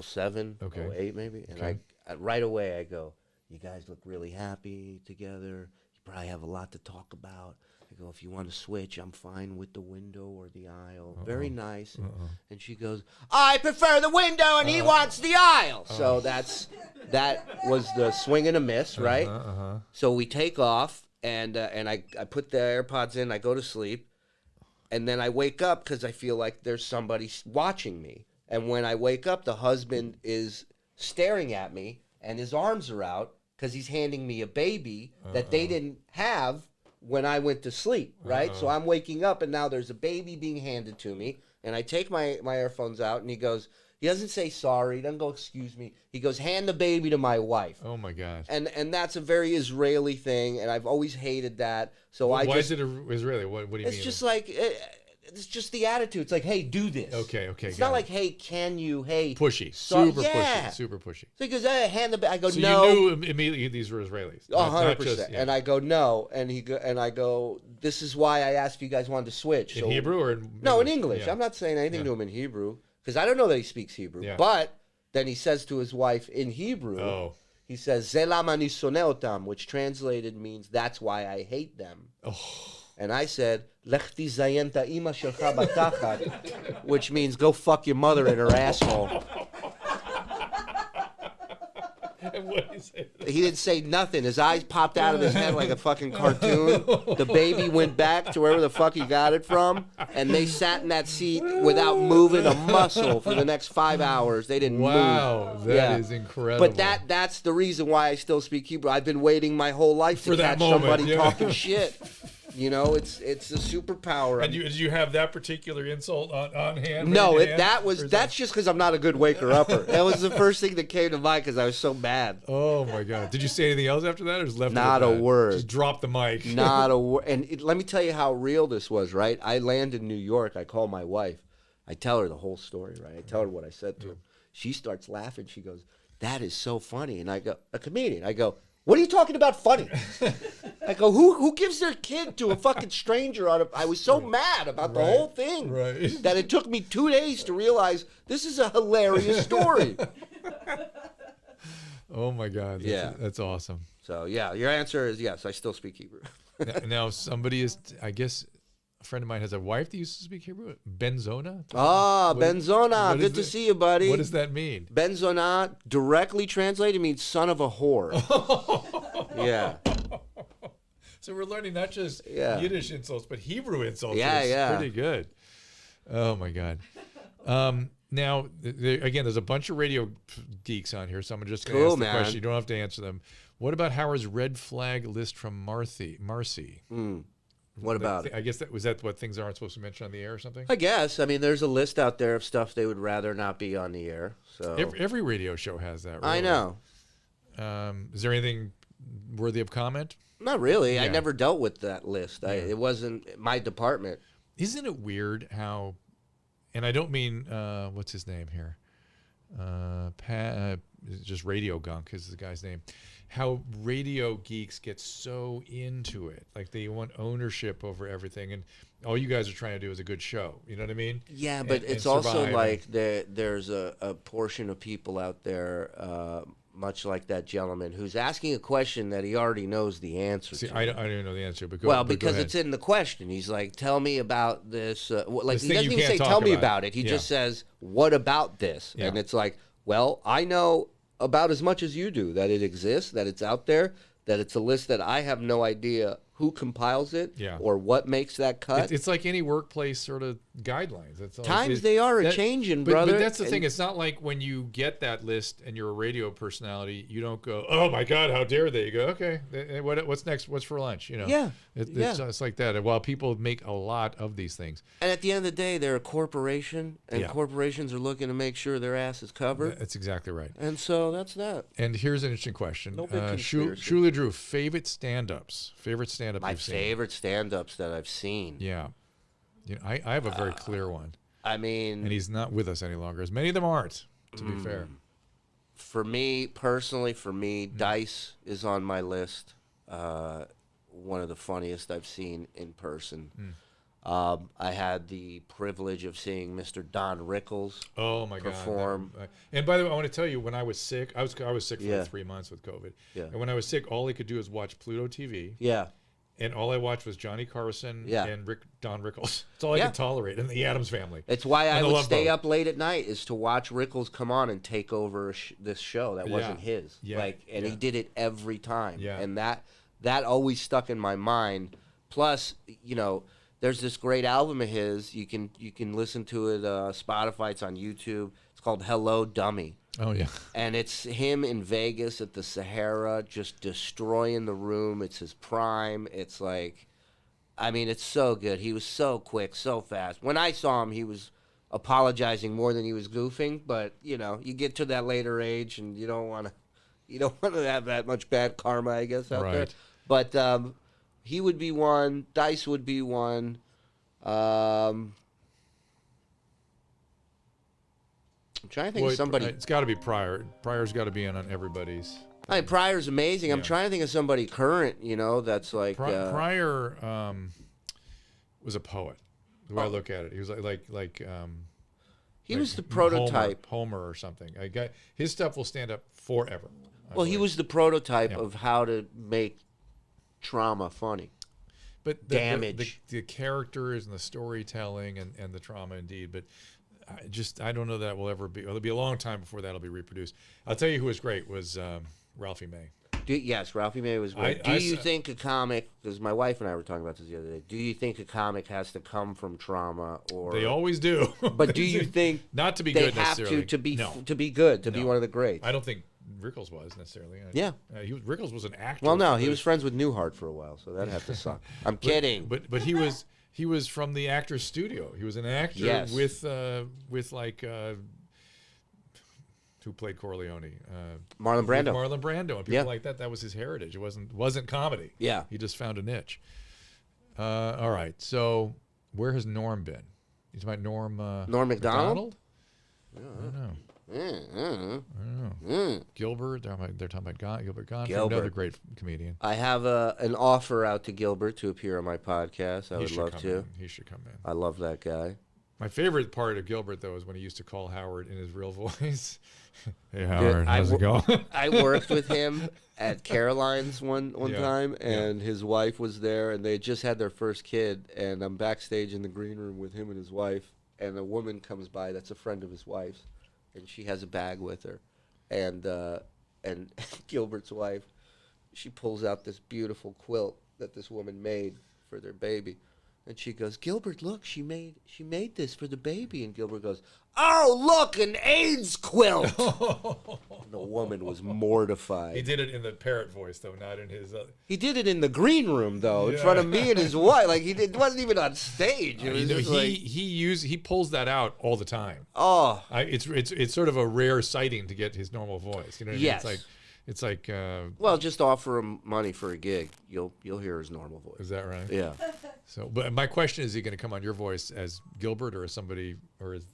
07, okay. 08 maybe. And okay. I right away I go, "You guys look really happy together. You probably have a lot to talk about." I go, "If you want to switch, I'm fine with the window or the aisle." Very nice. And she goes, "I prefer the window and he wants the aisle." So that was the swing and a miss, right? So we take off and I put the AirPods in. I go to sleep. And then I wake up because I feel like there's somebody watching me. And when I wake up, the husband is staring at me and his arms are out because he's handing me a baby that they didn't have when I went to sleep, right? So I'm waking up and now there's a baby being handed to me, and I take my earphones out and he doesn't say sorry, he doesn't go excuse me. He goes, hand the baby to my wife. Oh my God. And that's a very Israeli thing, and I've always hated that. So why is it Israeli? What do you mean? It's just like it's just the attitude. It's like, hey, do this. Okay. It's not like, hey, can you? Hey, pushy, super pushy. So he goes, hey, hand the baby. I go, so no. you knew immediately these were Israelis. 100%. And I go, no. And I go, this is why I asked if you guys wanted to switch. In Hebrew or in no, in English. I'm not saying anything to him in Hebrew because I don't know that he speaks Hebrew. But then he says to his wife in Hebrew, he says, "Ze lama ani soneh otam," which translated means that's why I hate them. And I said, "Lech tizayen ta'ima shelcha batachat," which means go fuck your mother in her asshole. And what did he say? He didn't say nothing. His eyes popped out of his head like a fucking cartoon. The baby went back to wherever the fuck he got it from, and they sat in that seat without moving a muscle for the next 5 hours. They didn't move. Wow, that is incredible. But that's the reason why I still speak Hebrew. I've been waiting my whole life to catch somebody talking shit. You know, it's a superpower. And did you have that particular insult on hand? No, that's just because I'm not a good waker upper. That was the first thing that came to mind because I was so mad. Oh my God! Did you say anything else after that, or just left? Not a word. Just drop the mic. Not a word. And let me tell you how real this was. Right? I land in New York. I call my wife. I tell her the whole story. Right? I tell her what I said to him. She starts laughing. She goes, "That is so funny." And I go, "A comedian." I go, "What are you talking about funny?" I go, who gives their kid to a fucking stranger I was so mad about the whole thing that it took me 2 days to realize this is a hilarious story. Oh my God. That's awesome. So yeah, your answer is yes, I still speak Hebrew. Now somebody is, I guess, a friend of mine has a wife that used to speak Hebrew. Benzona? Benzona. Good to see you, buddy. What does that mean? Benzona, directly translated, means son of a whore. Yeah. So we're learning not just Yiddish insults, but Hebrew insults. Yeah. Pretty good. Oh, my God. Now, again, there's a bunch of radio geeks on here, so I'm just going to ask the question. You don't have to answer them. What about Howard's red flag list from Marcy? What about it? I guess was that what things aren't supposed to mention on the air or something? I guess. I mean, there's a list out there of stuff they would rather not be on the air. So every radio show has that. Really. I know. Is there anything worthy of comment? Not really. I never dealt with that list. It wasn't my department. Isn't it weird how, and I don't mean, what's his name here? Just Radio Gunk is the guy's name. How radio geeks get so into it. Like they want ownership over everything. And all you guys are trying to do is a good show. You know what I mean? Yeah, but it's also like there's a portion of people out there, much like that gentleman, who's asking a question that he already knows the answer to. I don't know the answer. But because it's in the question. He's like, tell me about this. Like he doesn't even say, tell me about it. He just says, what about this? Yeah. And it's like, well, I know about as much as you do, that it exists, that it's out there, that it's a list that I have no idea who compiles it or what makes that cut. It's like any workplace sort of guidelines. That's all. Times they are changing, brother. But that's the thing. It's not like when you get that list and you're a radio personality, you don't go, oh my God, how dare they? You go, okay, what's next? What's for lunch? You know? It's like that. And while people make a lot of these things. And at the end of the day, they're a corporation, and corporations are looking to make sure their ass is covered. That's exactly right. And so that's that. And here's an interesting question. No big conspiracy. Shuli Drew, favorite stand-ups? My favorite stand-ups that I've seen. Yeah. You know, I have a very clear one. I mean... And he's not with us any longer. As many of them aren't, to be fair. For me, personally, Dice is on my list. One of the funniest I've seen in person. I had the privilege of seeing Mr. Don Rickles perform. And by the way, I want to tell you, when I was sick, I was sick for 3 months with COVID. Yeah. And when I was sick, all I could do was watch Pluto TV. Yeah. And all I watched was Johnny Carson and Don Rickles. That's all I could tolerate, and the Addams Family. It's why I would stay up late at night, is to watch Rickles come on and take over this show that wasn't his. Yeah. He did it every time. Yeah. And that always stuck in my mind. Plus, you know, There's this great album of his. You can listen to it. Spotify. It's on YouTube. It's called Hello Dummy. Oh yeah. And it's him in Vegas at the Sahara, just destroying the room. It's his prime. It's like, I mean, it's so good. He was so quick, so fast. When I saw him, he was apologizing more than he was goofing. But you know, you get to that later age, and you don't want to have that much bad karma, I guess, out there. But he would be one. Dice would be one. I'm trying to think of somebody. It's got to be Pryor. Pryor's got to be on everybody's. I mean, Pryor's amazing. I'm trying to think of somebody current, that's like. Pryor was a poet. The way I look at it, he was he was the prototype. Homer or something. His stuff will stand up forever. Well, he was the prototype of how to make trauma funny. But damage. The characters and the storytelling and the trauma indeed. But I don't know that will ever be. It'll be a long time before that'll be reproduced. I'll tell you who was great was Ralphie May. Yes, Ralphie May was great. Do you think a comic, because my wife and I were talking about this the other day, do you think a comic has to come from trauma? Or they always do. But do you think not to be they good have necessarily? to be good, to be one of the greats? I don't think Rickles was necessarily. Rickles was an actor. Well, no, he was friends with Newhart for a while, so that had to suck. I'm kidding. But he was from the Actors Studio. He was an actor with like. Who played Corleone? Marlon Brando. Marlon Brando and people like that. That was his heritage. It wasn't comedy. Yeah. He just found a niche. All right. So where has Norm been? He's about Norm Macdonald? I don't know. Gilbert. They're talking about Gilbert Gottfried, another great comedian. I have an offer out to Gilbert to appear on my podcast. I would love to. He should come in. I love that guy. My favorite part of Gilbert, though, is when he used to call Howard in his real voice. Hey, Howard, how's it going? I worked with him at Caroline's one time, and his wife was there, and they just had their first kid, and I'm backstage in the green room with him and his wife, and a woman comes by that's a friend of his wife's, and she has a bag with her, and Gilbert's wife, she pulls out this beautiful quilt that this woman made for their baby. And she goes, Gilbert, look, she made this for the baby. And Gilbert goes, oh, look, an AIDS quilt. The woman was mortified. He did it in the parrot voice, though, not in his. He did it in the green room, though, in front of me and his wife. Like it wasn't even on stage. It was he pulls that out all the time. Oh, it's sort of a rare sighting to get his normal voice. You know what I mean? Yes. It's like. Well, just offer him money for a gig. You'll hear his normal voice. Is that right? Yeah. So, but my question is he going to come on your voice as Gilbert or as somebody or as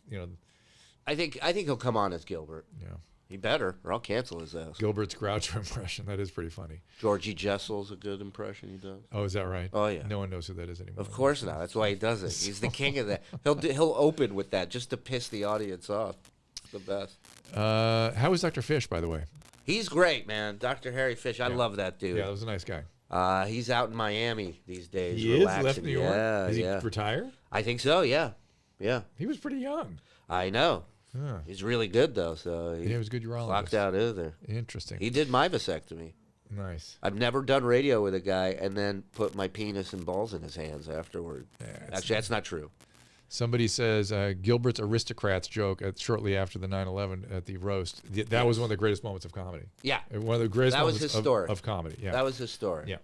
I think he'll come on as Gilbert. Yeah. He better, or I'll cancel his ass. Gilbert's Groucho impression. That is pretty funny. Georgie Jessel's a good impression he does. Oh, is that right? Oh, yeah. No one knows who that is anymore. Of course not. That's why he does it. He's the king of that. He'll open with that just to piss the audience off. It's the best. How is Dr. Fish, by the way? He's great, man. Dr. Harry Fish. I love that dude. Yeah, that was a nice guy. He's out in Miami these days. He relaxing. is left New York? Yeah, is he retired? I think so, yeah. Yeah. He was pretty young. I know. Huh. He's really good, though. So he was a good urologist. Clocked out of there. Interesting. He did my vasectomy. Nice. I've never done radio with a guy and then put my penis and balls in his hands afterward. Actually, that's not true. Somebody says Gilbert's aristocrats joke shortly after the 9/11 at the roast. That was one of the greatest moments of comedy. Yeah. One of the greatest moments historic. Of comedy. Yeah. That was historic. Yeah.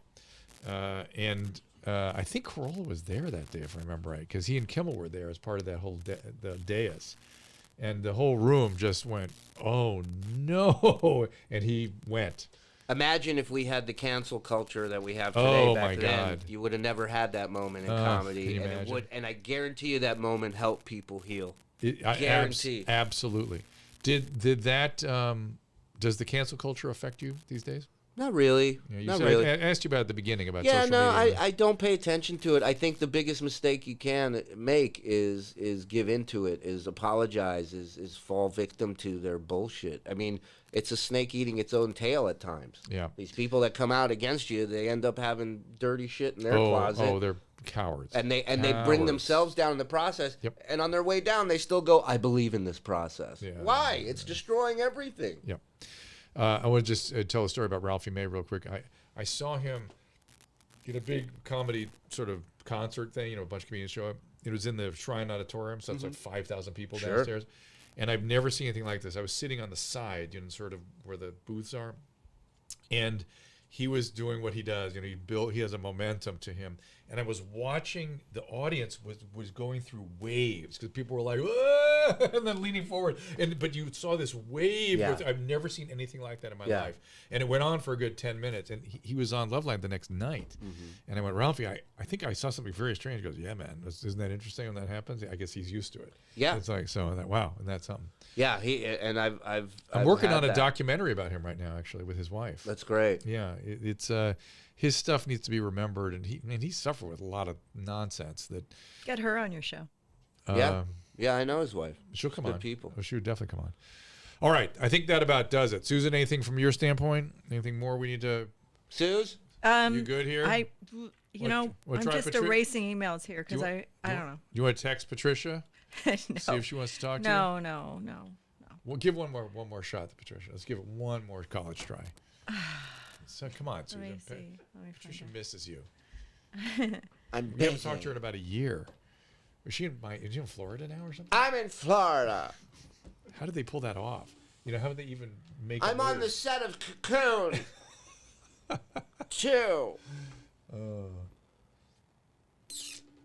And I think Corolla was there that day, if I remember right, because he and Kimmel were there as part of that whole the dais. And the whole room just went, oh, no. And he went. Imagine if we had the cancel culture that we have today. Oh, back my then. God. You would have never had that moment in Can comedy. you And imagine? and I guarantee you that moment helped people heal. Guaranteed. Absolutely. Did that, does the cancel culture affect you these days? Not really. Yeah, Not really. I asked you about it at the beginning about social media. I don't pay attention to it. I think the biggest mistake you can make is give into it, is apologize, is fall victim to their bullshit. I mean, it's a snake eating its own tail at times. Yeah. These people that come out against you, they end up having dirty shit in their closet. Oh, they're cowards. And they bring themselves down in the process. Yep. And on their way down, they still go, I believe in this process. Yeah. Why? It's destroying everything. Yep. I want to just tell a story about Ralphie May real quick. I saw him get a big comedy sort of concert thing. You know, a bunch of comedians show up. It was in the Shrine Auditorium, so it's like 5,000 people Sure. downstairs. And I've never seen anything like this. I was sitting on the side, you know, sort of where the booths are, and he was doing what he does. You know, he has a momentum to him. And I was watching the audience was going through waves because people were like, "Whoa!" and then leaning forward. But you saw this wave. Yeah. I've never seen anything like that in my Yeah. life. And it went on for a good 10 minutes. And he was on Loveline the next night. And I went, Ralphie, I think I saw something very strange. He goes, yeah, man. Isn't that interesting when that happens? I guess he's used to it. Yeah. It's like, so wow. And that's something. Yeah, I'm working had on a that. documentary about him right now, actually, with his wife. That's great. Yeah, it's his stuff needs to be remembered, and he suffered with a lot of nonsense that. Get her on your show. Yeah, I know his wife. She'll come Good on. people. Oh, she would definitely come on. All right, I think that about does it. Susan, anything from your standpoint? Anything more we need to? Suze, you good here? I'm just erasing emails here because I don't know. You want to text Patricia? No. See if she wants to talk to you. No. We'll give one more shot to Patricia. Let's give it one more college try. So come on, Susan. Let me see. Patricia misses you. I'm We haven't talked to her in about a year. Is she in Florida now or something? I'm in Florida. How did they pull that off? You know, how did they even make I'm on the set of Cocoon 2.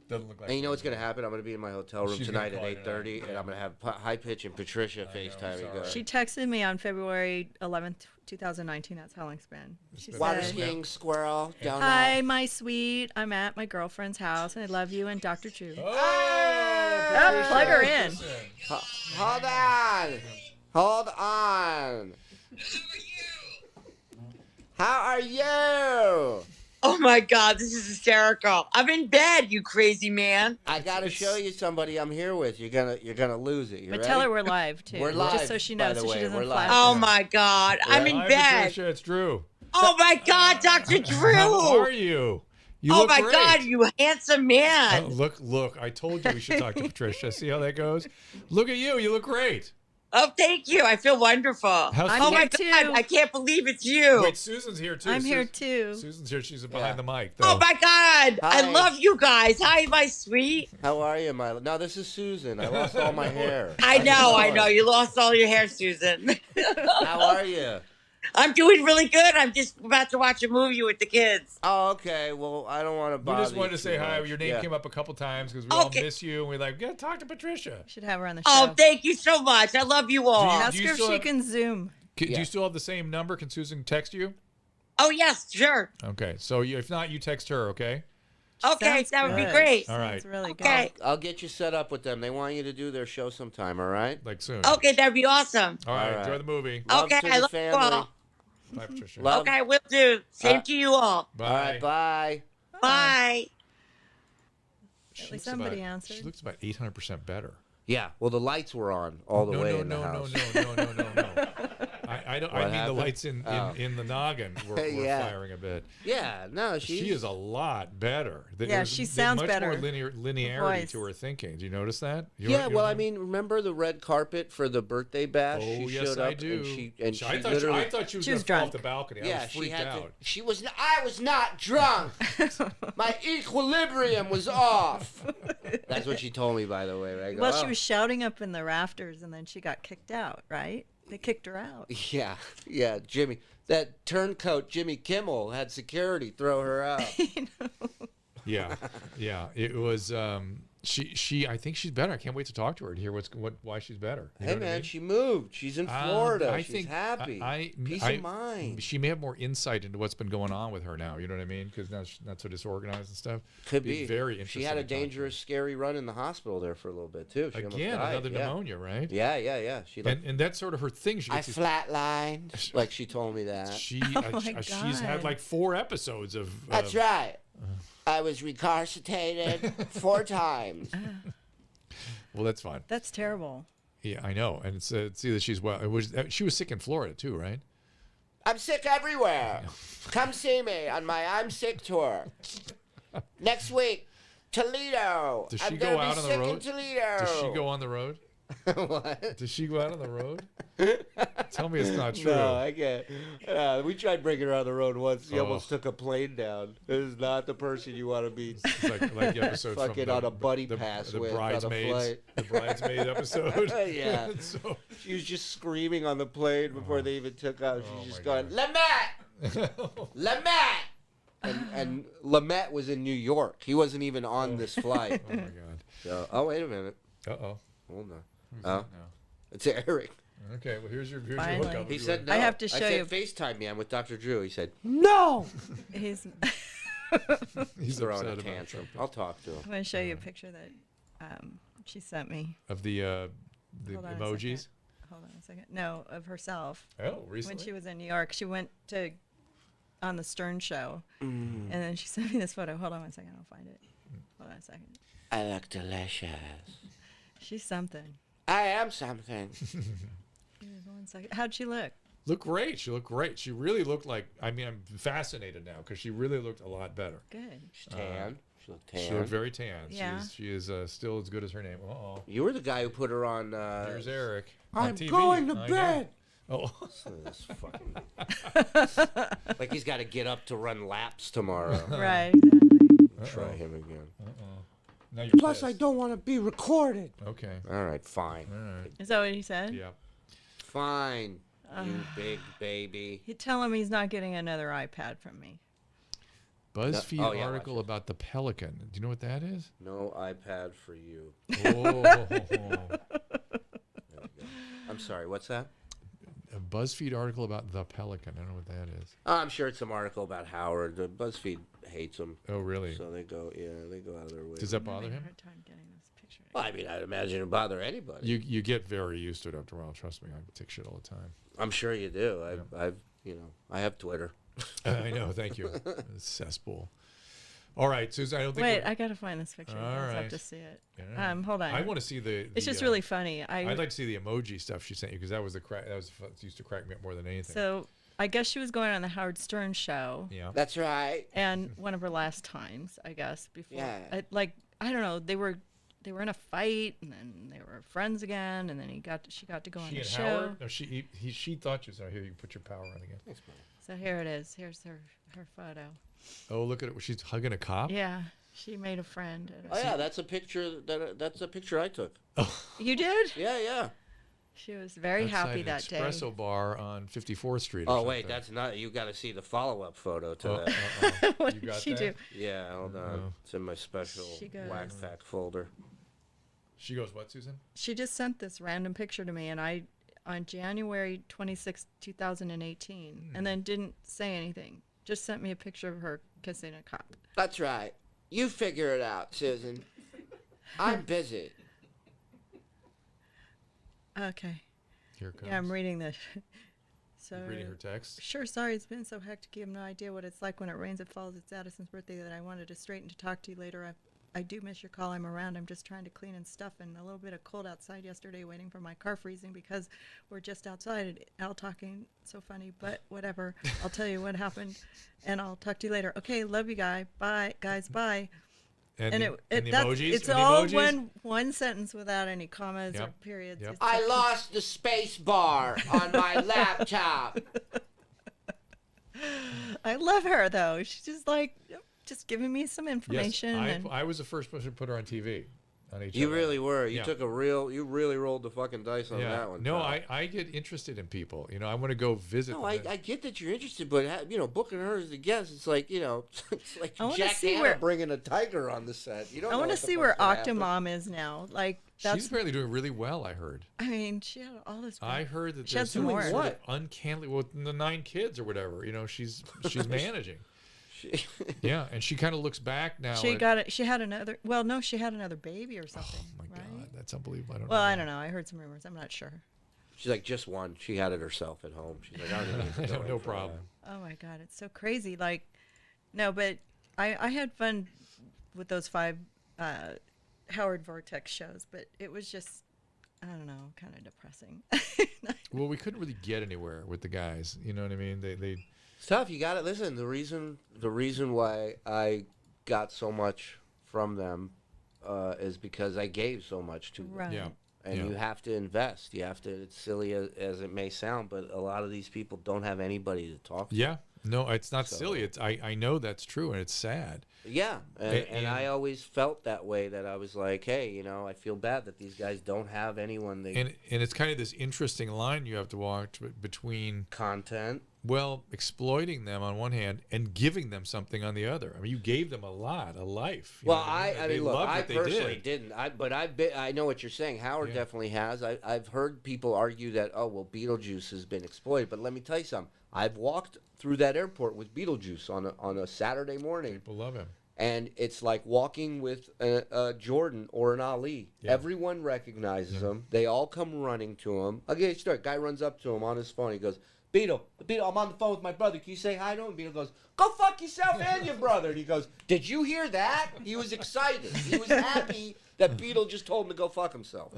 Doesn't look like. And you know what's going to happen? I'm going to be in my hotel room She's tonight gonna at call you 8:30, and I'm going to have High Pitch and Patricia FaceTiming. Go. She texted me on February 11th, 2019. That's how long it's been. She Water said, skiing, squirrel, donut. "Hi, my sweet. I'm at my girlfriend's house, and I love you and Dr. Drew." Oh, plug her in. Hold on. Hold on. How are you? Oh my God, this is hysterical. I'm in bed, you crazy man. I gotta show you somebody I'm here with. You're gonna lose it. You But ready? tell her we're live too. We're live, just so she knows, by the so she way. doesn't We're flash. live. Oh my God, I'm in Hi, bed. Patricia, it's Drew. Oh my God, Dr. Drew. How are you? You Oh look my great. God, you handsome man. Look! I told you we should talk to Patricia. See how that goes? Look at you. You look great. Oh, thank you. I feel wonderful. How's Oh my Susan? God, I can't believe it's you. Wait, Susan's here too. I'm here too. Susan's here. She's behind the mic. Though. Oh my God, I Hi. love you guys. Hi, my sweet. How are you, my? No, this is Susan. I lost all my hair. I know. You lost all your hair, Susan. How are you? I'm doing really good. I'm just about to watch a movie with the kids. Oh, okay. Well, I don't want to We bother just wanted you to say too hi. much. Your name Yeah. came up a couple times because we all Okay. miss you, and we're like, yeah, talk to Patricia. Should have her on the show. Oh, thank you so much. I love you all. Ask do you her if still she have- can Zoom. Do you still have the same number? Can Susan text you? Oh, yes, sure. Okay. So if not, you text her. Okay. Okay, Sounds that would be good. great. All right. It's really good. Okay. I'll get you set up with them. They want you to do their show sometime. All right. Like soon. Okay, that'd be awesome. All right. All right. Enjoy the movie. Love Okay, to I the love you family. all. Bye, Patricia. Love. Okay, will do. Same to you all. Bye. All right. Bye. Bye. She At least looks somebody about, answered. She looks about 800% better. Yeah. Well, the lights were on all the way in the house. No. I don't. What I mean happened? the lights in the noggin were Yeah. firing a bit. Yeah. No, She is a lot better. Yeah, she sounds much better. more linearity voice. to her thinking. Do you notice that? Yeah, well, I mean, remember the red carpet for the birthday bash? Oh, she yes, showed I up do. and she I literally. thought she was She going was to fall off drunk. the balcony. I Yeah, was she freaked had out. to. She was. I was not drunk. My equilibrium was off. That's what she told me, by the way. I go, Well, "Oh." she was shouting up in the rafters, and then she got kicked out. Right? They kicked her out. Yeah, Jimmy. That turncoat Jimmy Kimmel had security throw her out. Yeah. It was. She. I think she's better. I can't wait to talk to her and hear why she's better. You know Hey what I man, mean? she moved. She's in Florida. I She's think happy. Peace of mind. She may have more insight into what's been going on with her now. You know what I mean? Because now she's not so disorganized and stuff. Could It'd be very interesting. She had a to talk to her. dangerous, scary run in the hospital there for a little bit too. She almost Again, died. another Yeah. pneumonia, right? Yeah. She like, And that's sort of her thing. She I gets these- flatlined. Like she told me that. She my she's had God. like 4 episodes of. That's right. I was resuscitated 4 times. Well, that's fine. That's terrible. Yeah, I know, and it's either she's well. It was she was sick in Florida too, right? I'm sick everywhere. Come see me on my I'm Sick tour. Next week, Toledo. Does I'm she gonna go be out on the sick road? in Toledo. Does she go on the road? What? Did she go out on the road? Tell me it's not true. No, I can't. We tried bringing her on the road once. She almost took a plane down. This is not the person you want to be It's like the episode fucking from on a buddy pass the with bridesmaids, on a flight. the bridesmaid episode. Yeah. So, She was just screaming on the plane before they even took off. She's just going, gosh. Lamette! Lamette! And Lamette was in New York. He wasn't even on this flight. Oh my God. So, wait a minute. Uh-oh. Hold on. Who's Oh, that now? it's Eric. Okay, well here's your Finally. hookup. He said no. I have to show I you. said FaceTime me. I'm with Dr. Drew. He said no. He's. He's throwing upset a about tantrum. something. I'll talk to him. I'm going to show you a picture that she sent me. Of the Hold on a emojis. second. Hold on a second. No, of herself. Oh, recently. When she was in New York, she went on the Stern Show, and then she sent me this photo. Hold on one second. I'll find it. Hold on a second. I look delicious. She's something. I am something. Give me 1 second. How'd she look? Looked great. She looked great. She really looked like. I mean, I'm fascinated now because she really looked a lot better. Good. She's tan. She looked tan. She looked very tan. Yeah. She is still as good as her name. Uh-oh. You were the guy who put her on. There's Eric. On I'm TV. going to I know. bed. Oh. This fucking. Like he's got to get up to run laps tomorrow. Right. Exactly. Try him again. Now you're Plus, pissed. I don't want to be recorded. Okay. All right, fine. All right. Is that what he said? Yeah. Fine. You big baby. You tell him he's not getting another iPad from me. BuzzFeed Oh, yeah, article watch it. about the pelican. Do you know what that is? No iPad for you. Oh. There we go. I'm sorry. What's that? A BuzzFeed article about the pelican. I don't know what that is. I'm sure it's some article about Howard. The BuzzFeed hates him. Oh, really? So they go out of their way. Does that bother him? Hard time getting this picture. Well, I mean, I'd imagine it'd bother anybody. You get very used to it after a while. Trust me, I take shit all the time. I'm sure you do. I have Twitter. I know. Thank you. Cesspool. All right, Susan. I don't think. Wait, I gotta find this picture. All I just have right. to see it. Yeah. Hold on. I want to see the. It's just really funny. I'd like to see the emoji stuff she sent you because that was used to crack me up more than anything. So I guess she was going on the Howard Stern show. Yeah. That's right. And one of her last times, I guess, before. Yeah. I don't know. They were in a fight, and then they were friends again, and then she got to go on She the and show. Howard? No, she thought you. So here you put your power on again. Thanks, man. So here it is. Here's her photo. Oh, look at it. She's hugging a cop. Yeah, she made a friend. Oh yeah, that's a picture. That's a picture I took. You did? Yeah. She was very happy that day. Espresso bar on 54th Street. Oh wait, that's not. You got to see the follow-up photo to that. What You did got she that? do? Yeah, hold on. It's in my special She goes- Wack Pack folder. She goes, what, Susan? She just sent this random picture to me, and on January 26, 2018, and then didn't say anything. Just sent me a picture of her kissing a cop. That's right. You figure it out, Susan. I'm busy. Okay. Here it comes. Yeah, I'm reading this. So You're reading her text? Sure, sorry, it's been so hectic. You have no idea what it's like when it rains, it falls. It's Addison's birthday that I wanted to straighten to talk to you later. I do miss your call. I'm around. I'm just trying to clean and stuff, and a little bit of cold outside yesterday, waiting for my car freezing because we're just outside. Al talking so funny, but whatever. I'll tell you what happened, and I'll talk to you later. Okay, love you, guys. Bye, guys. Bye. And And the that's, emojis? it's And the all emojis? one sentence without any commas or Yep. periods. Yep. It's I like- lost the space bar on my laptop. I love her though. She's just like just giving me some information. Yes, and I was the first person to put her on TV. On HBO. You really were. You Yeah. You really rolled the fucking dice on that one. No, pal. I get interested in people. You know, I want to go visit. No, them. I get that you're interested, but booking her as a guest, it's like it's like I wanna Jack see Hanna where- bringing a tiger on the set. You don't. I want to see where Octomom is now. Like that's. She's apparently doing really well. I heard. I mean, she had all this. I heard that She had there's some more. sort of uncannily with the 9 kids or whatever. You know, she's managing. Yeah, and she kind of looks back now. She at- got it. She had another. Well, no, she had another baby or something. Oh my right? God, that's unbelievable. I don't Well, know. I don't know. I heard some rumors. I'm not sure. She's like just one. She had it herself at home. She's like, I don't need to go No in for problem. Oh my God, it's so crazy. Like, no, but I had fun with those 5 Howard Vortex shows, but it was just I don't know, kind of depressing. Well, we couldn't really get anywhere with the guys. You know what I mean? They It's tough. You got to listen. The reason why I got so much from them is because I gave so much to them. Right. Yeah. and you have to invest. You have to. It's silly as it may sound, but a lot of these people don't have anybody to talk to. Yeah, no, it's not silly. It's I know that's true, and it's sad. Yeah, and I always felt that way. That I was like, hey, you know, I feel bad that these guys don't have anyone. And it's kind of this interesting line you have to walk between content. Well, exploiting them on one hand and giving them something on the other. I mean, you gave them a life. Well, I mean, look, I personally did. didn't. But I know what you're saying. Howard definitely has. I've heard people argue that, oh, well, Beetlejuice has been exploited. But let me tell you something. I've walked through that airport with Beetlejuice on a Saturday morning. People love him. And it's like walking with a Jordan or an Ali. Yeah. Everyone recognizes him. They all come running to him. Okay, start. Guy runs up to him on his phone. He goes, Beetle, I'm on the phone with my brother. Can you say hi to him? Beetle goes, go fuck yourself and your brother. And he goes, did you hear that? He was excited. He was happy that Beetle just told him to go fuck himself.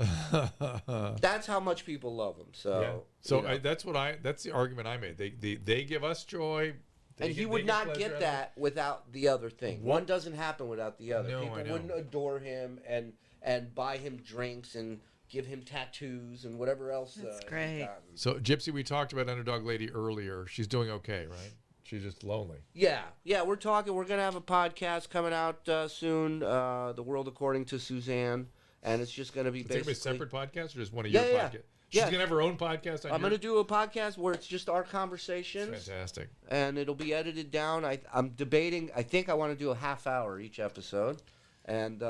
That's how much people love him. So, that's the argument I made. They give us joy. And he would not get that without the other thing. One doesn't happen without the other. No, People wouldn't adore him and buy him drinks and give him tattoos and whatever else. That's great. So, Gypsy, we talked about Underdog Lady earlier. She's doing okay, right? She's just lonely. Yeah, we're talking. We're going to have a podcast coming out soon, The World According to Suzanne, and it's just going to be Is it going to be a basically... separate podcast or just one of your podcasts? She's going to have her own podcast on I'm going to do a podcast where it's just our conversations. That's fantastic. And it'll be edited down. I'm debating. I think I want to do a half hour each episode. And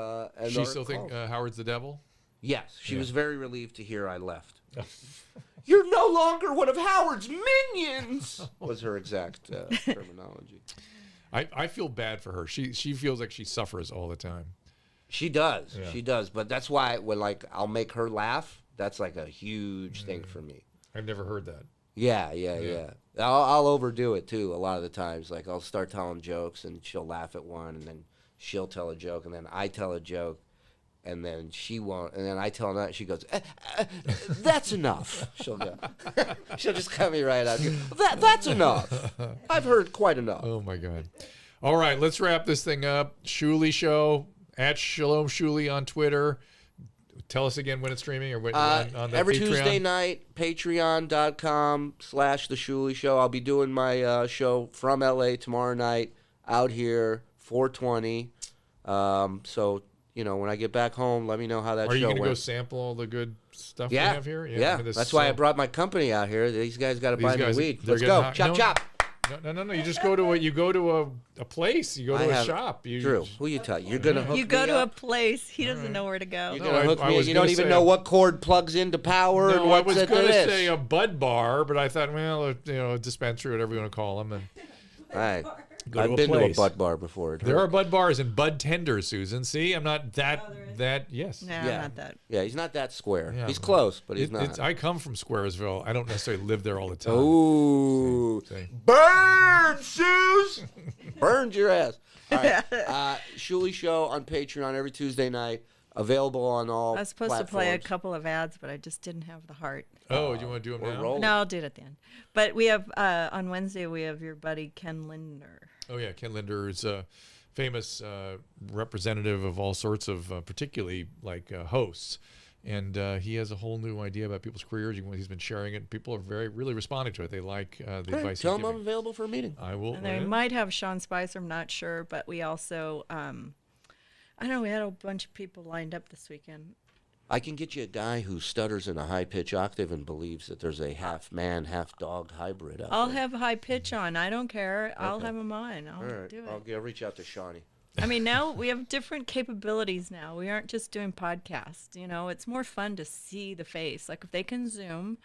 she still think Howard's the devil? Yes, she was very relieved to hear I left. You're no longer one of Howard's minions, was her exact terminology. I feel bad for her. She feels like she suffers all the time. She does. Yeah. She does. But that's why when I'll make her laugh, that's like a huge thing for me. I've never heard that. Yeah. I'll overdo it too a lot of the times. Like I'll start telling jokes and she'll laugh at one, and then she'll tell a joke, and then I tell a joke. And then she won't, and then I tell her that, she goes, that's enough. She'll go. She'll just cut me right out. That's enough. I've heard quite enough. Oh, my God. All right, let's wrap this thing up. Shuli Show, at ShalomShuli on Twitter. Tell us again when it's streaming or when, on the every Patreon. Tuesday night, patreon.com/The Shuli Show. I'll be doing my show from LA tomorrow night out here, 420. So... You know, when I get back home, let me know how that show went. Are you going to go sample all the good stuff we have here? Yeah. That's why I brought my company out here. These guys got to buy me weed. Let's go. Chop. No. You just go to a place. You go to a shop. Drew, who you tell? You're going to hook me You go to up? a place. He doesn't know where to go. You're going to hook me. You don't even know what cord plugs into power and what's I was going to say a Bud Bar, but I thought, well, a dispensary, whatever you want to call them. And all right. I've been to a Bud Bar before. There are Bud Bars and Bud Tenders, Susan. See, I'm not that. Yes. No, I'm not that. Yeah, he's not that square. Yeah, he's close, but he's not. I come from Squaresville. I don't necessarily live there all the time. Ooh. Burn, Suze! Burned your ass. All right. Shuli Show on Patreon every Tuesday night. Available on all I was supposed platforms. to play a couple of ads, but I just didn't have the heart. Oh, do you want to do them now? No, I'll do it at the end. But we have, on Wednesday, we have your buddy Ken Linder. Oh, yeah. Ken Linder is a famous representative of all sorts of, particularly hosts. And he has a whole new idea about people's careers. He's been sharing it. And people are really responding to it. They like the advice Tell he's him I'm giving. available for a meeting. I will. And they might have Sean Spicer, I'm not sure. But we also, I know we had a bunch of people lined up this weekend. I can get you a guy who stutters in a high-pitch octave and believes that there's a half-man, half-dog hybrid out I'll there. have high pitch on. I don't care. I'll have him on. I'll All right. do it. I'll reach out to Shawnee. I mean, now we have different capabilities now. We aren't just doing podcasts. It's more fun to see the face. Like if they can Zoom,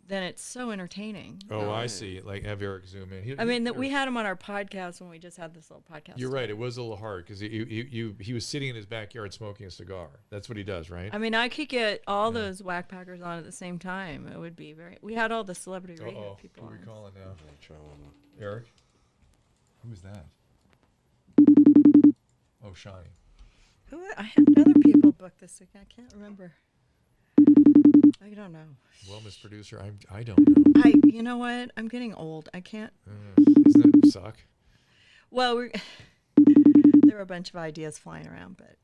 then it's so entertaining. Oh, I see. Like have Eric zoom in. We had him on our podcast when we just had this little podcast. You're right. It was a little hard because he was sitting in his backyard smoking a cigar. That's what he does, right? I mean, I could get all those Wack Packers on at the same time. It would be we had all the celebrity radio people Who on. are we calling now? Eric? Who's that? Oh, Shawnee. I had other people booked this week. I can't remember. I don't know. Well, Miss Producer, I don't know. You know what? I'm getting old. I can't. Doesn't that suck? Well, there were a bunch of ideas flying around, but.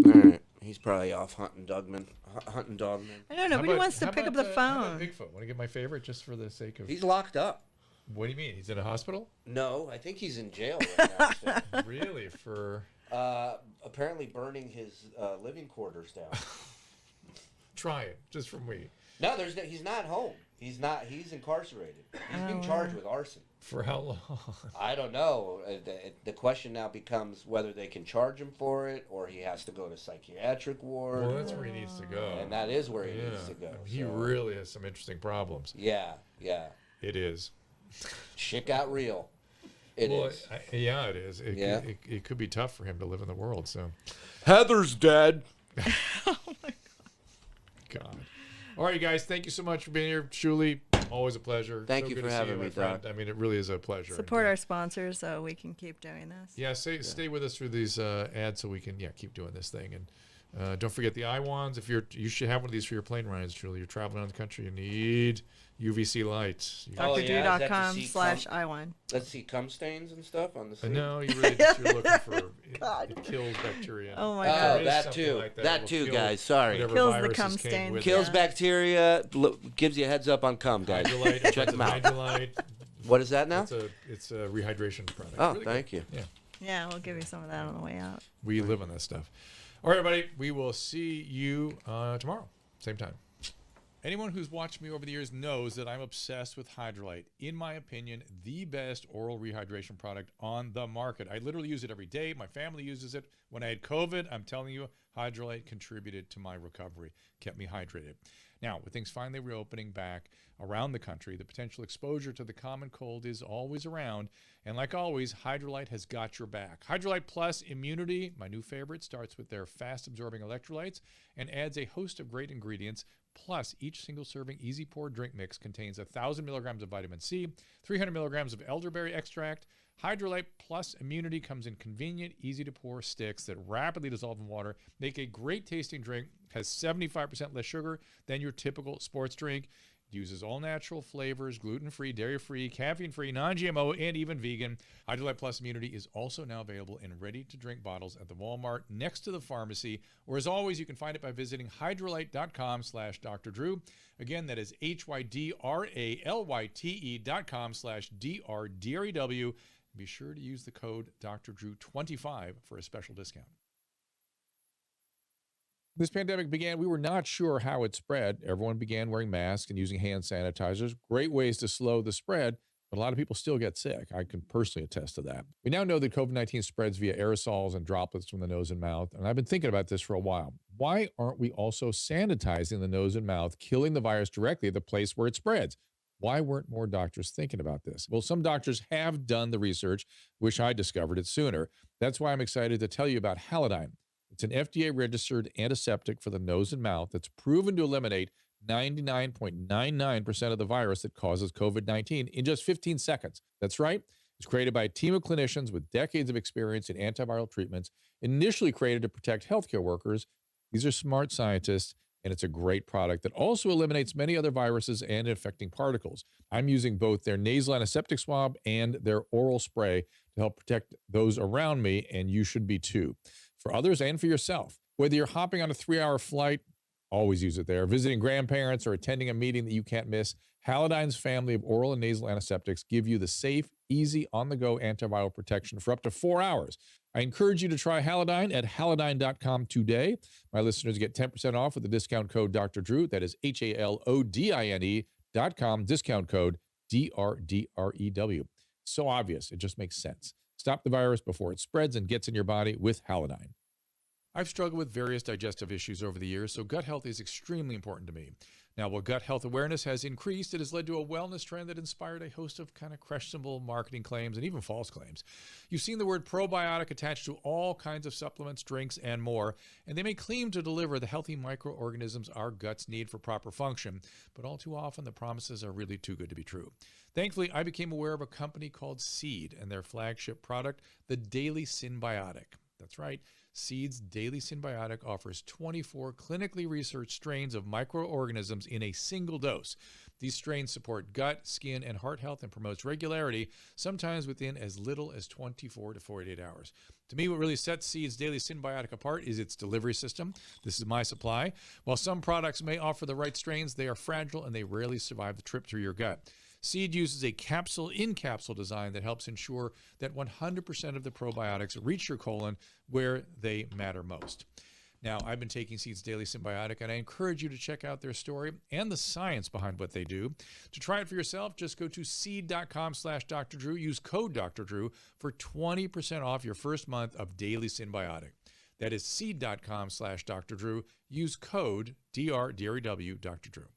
All right. He's probably off hunting dogman. I don't know. Nobody wants to pick up the How phone. about Bigfoot? Want to get my favorite just for the sake of... He's locked up. What do you mean? He's in a hospital? No, I think he's in jail right now. So. Really? For... apparently burning his living quarters down. Try it, just for me. No, he's not home. He's incarcerated. He's being charged with arson. For how long? I don't know. The question now becomes whether they can charge him for it or he has to go to psychiatric ward. Well, that's where he needs to go. And that is where he needs to go. He really has some interesting problems. Yeah. It is. Shit got real. It is. Yeah, it is. It could be tough for him to live in the world. So, Heather's dead. Oh my God. All right, you guys. Thank you so much for being here, Shuli. Always a pleasure. Thank you for having me, Doc. I mean, it really is a pleasure. Support our sponsors so we can keep doing this. Yeah, stay with us through these ads so we can keep doing this thing. And don't forget the I-wands. You should have one of these for your plane rides, Shuli. You're traveling around the country. You need UVC lights. DrDrew.com/I1. Let's see cum stains and stuff on the seat. No, you're looking for it kills bacteria. Oh my God. Oh, that too. Like that too, guys. Sorry. Kills the cum stain. Kills bacteria. Gives you a heads up on cum, guys. Hydralyte, Check them out. Hydralyte. What is that now? It's a rehydration product. Oh, really thank you. Yeah. Yeah, we'll give you some of that on the way out. We live on that stuff. All right, everybody. We will see you tomorrow, same time. Anyone who's watched me over the years knows that I'm obsessed with Hydralyte. In my opinion, the best oral rehydration product on the market. I literally use it every day. My family uses it. When I had COVID, I'm telling you, Hydralyte contributed to my recovery, kept me hydrated. Now, with things finally reopening back around the country, the potential exposure to the common cold is always around. And like always, Hydralyte has got your back. Hydralyte Plus Immunity, my new favorite, starts with their fast-absorbing electrolytes and adds a host of great ingredients. Plus, each single-serving easy-pour drink mix contains 1,000 milligrams of vitamin C, 300 milligrams of elderberry extract. Hydralyte Plus Immunity comes in convenient, easy-to-pour sticks that rapidly dissolve in water, make a great-tasting drink, has 75% less sugar than your typical sports drink, uses all-natural flavors, gluten-free, dairy-free, caffeine-free, non-GMO, and even vegan. Hydralyte Plus Immunity is also now available in ready-to-drink bottles at the Walmart next to the pharmacy, or as always, you can find it by visiting hydralyte.com/Dr. Drew. Again, that is hydralyte.com/DRDREW. Be sure to use the code Dr. Drew 25 for a special discount. This pandemic began, we were not sure how it spread. Everyone began wearing masks and using hand sanitizers. Great ways to slow the spread, but a lot of people still get sick. I can personally attest to that. We now know that COVID-19 spreads via aerosols and droplets from the nose and mouth, and I've been thinking about this for a while. Why aren't we also sanitizing the nose and mouth, killing the virus directly at the place where it spreads? Why weren't more doctors thinking about this? Well, some doctors have done the research. Wish I discovered it sooner. That's why I'm excited to tell you about Halodyne. It's an FDA-registered antiseptic for the nose and mouth that's proven to eliminate 99.99% of the virus that causes COVID-19 in just 15 seconds. That's right. It's created by a team of clinicians with decades of experience in antiviral treatments, initially created to protect healthcare workers. These are smart scientists, and it's a great product that also eliminates many other viruses and infecting particles. I'm using both their nasal antiseptic swab and their oral spray to help protect those around me, and you should be too. For others and for yourself. Whether you're hopping on a 3-hour flight, always use it there, visiting grandparents, or attending a meeting that you can't miss, Halodyne's family of oral and nasal antiseptics give you the safe, easy, on-the-go antiviral protection for up to 4 hours. I encourage you to try Halodyne at halodyne.com today. My listeners get 10% off with the discount code Dr. Drew. That is HALODINE.com, discount code DRDREW. So obvious. It just makes sense. Stop the virus before it spreads and gets in your body with Halodyne. I've struggled with various digestive issues over the years, so gut health is extremely important to me. Now, while gut health awareness has increased, it has led to a wellness trend that inspired a host of kind of questionable marketing claims and even false claims. You've seen the word probiotic attached to all kinds of supplements, drinks, and more, and they may claim to deliver the healthy microorganisms our guts need for proper function, but all too often the promises are really too good to be true. Thankfully, I became aware of a company called Seed and their flagship product, the Daily Synbiotic. That's right. Seed's Daily Synbiotic offers 24 clinically researched strains of microorganisms in a single dose. These strains support gut, skin, and heart health and promotes regularity, sometimes within as little as 24 to 48 hours. To me, what really sets Seed's Daily Synbiotic apart is its delivery system. This is my supply. While some products may offer the right strains, they are fragile and they rarely survive the trip through your gut. Seed uses a capsule-in-capsule design that helps ensure that 100% of the probiotics reach your colon where they matter most. Now, I've been taking Seed's Daily Synbiotic, and I encourage you to check out their story and the science behind what they do. To try it for yourself, just go to seed.com/Dr. Drew. Use code Dr. Drew for 20% off your first month of Daily Synbiotic. That is seed.com/Dr. Drew. Use code DRDREW Dr. Drew.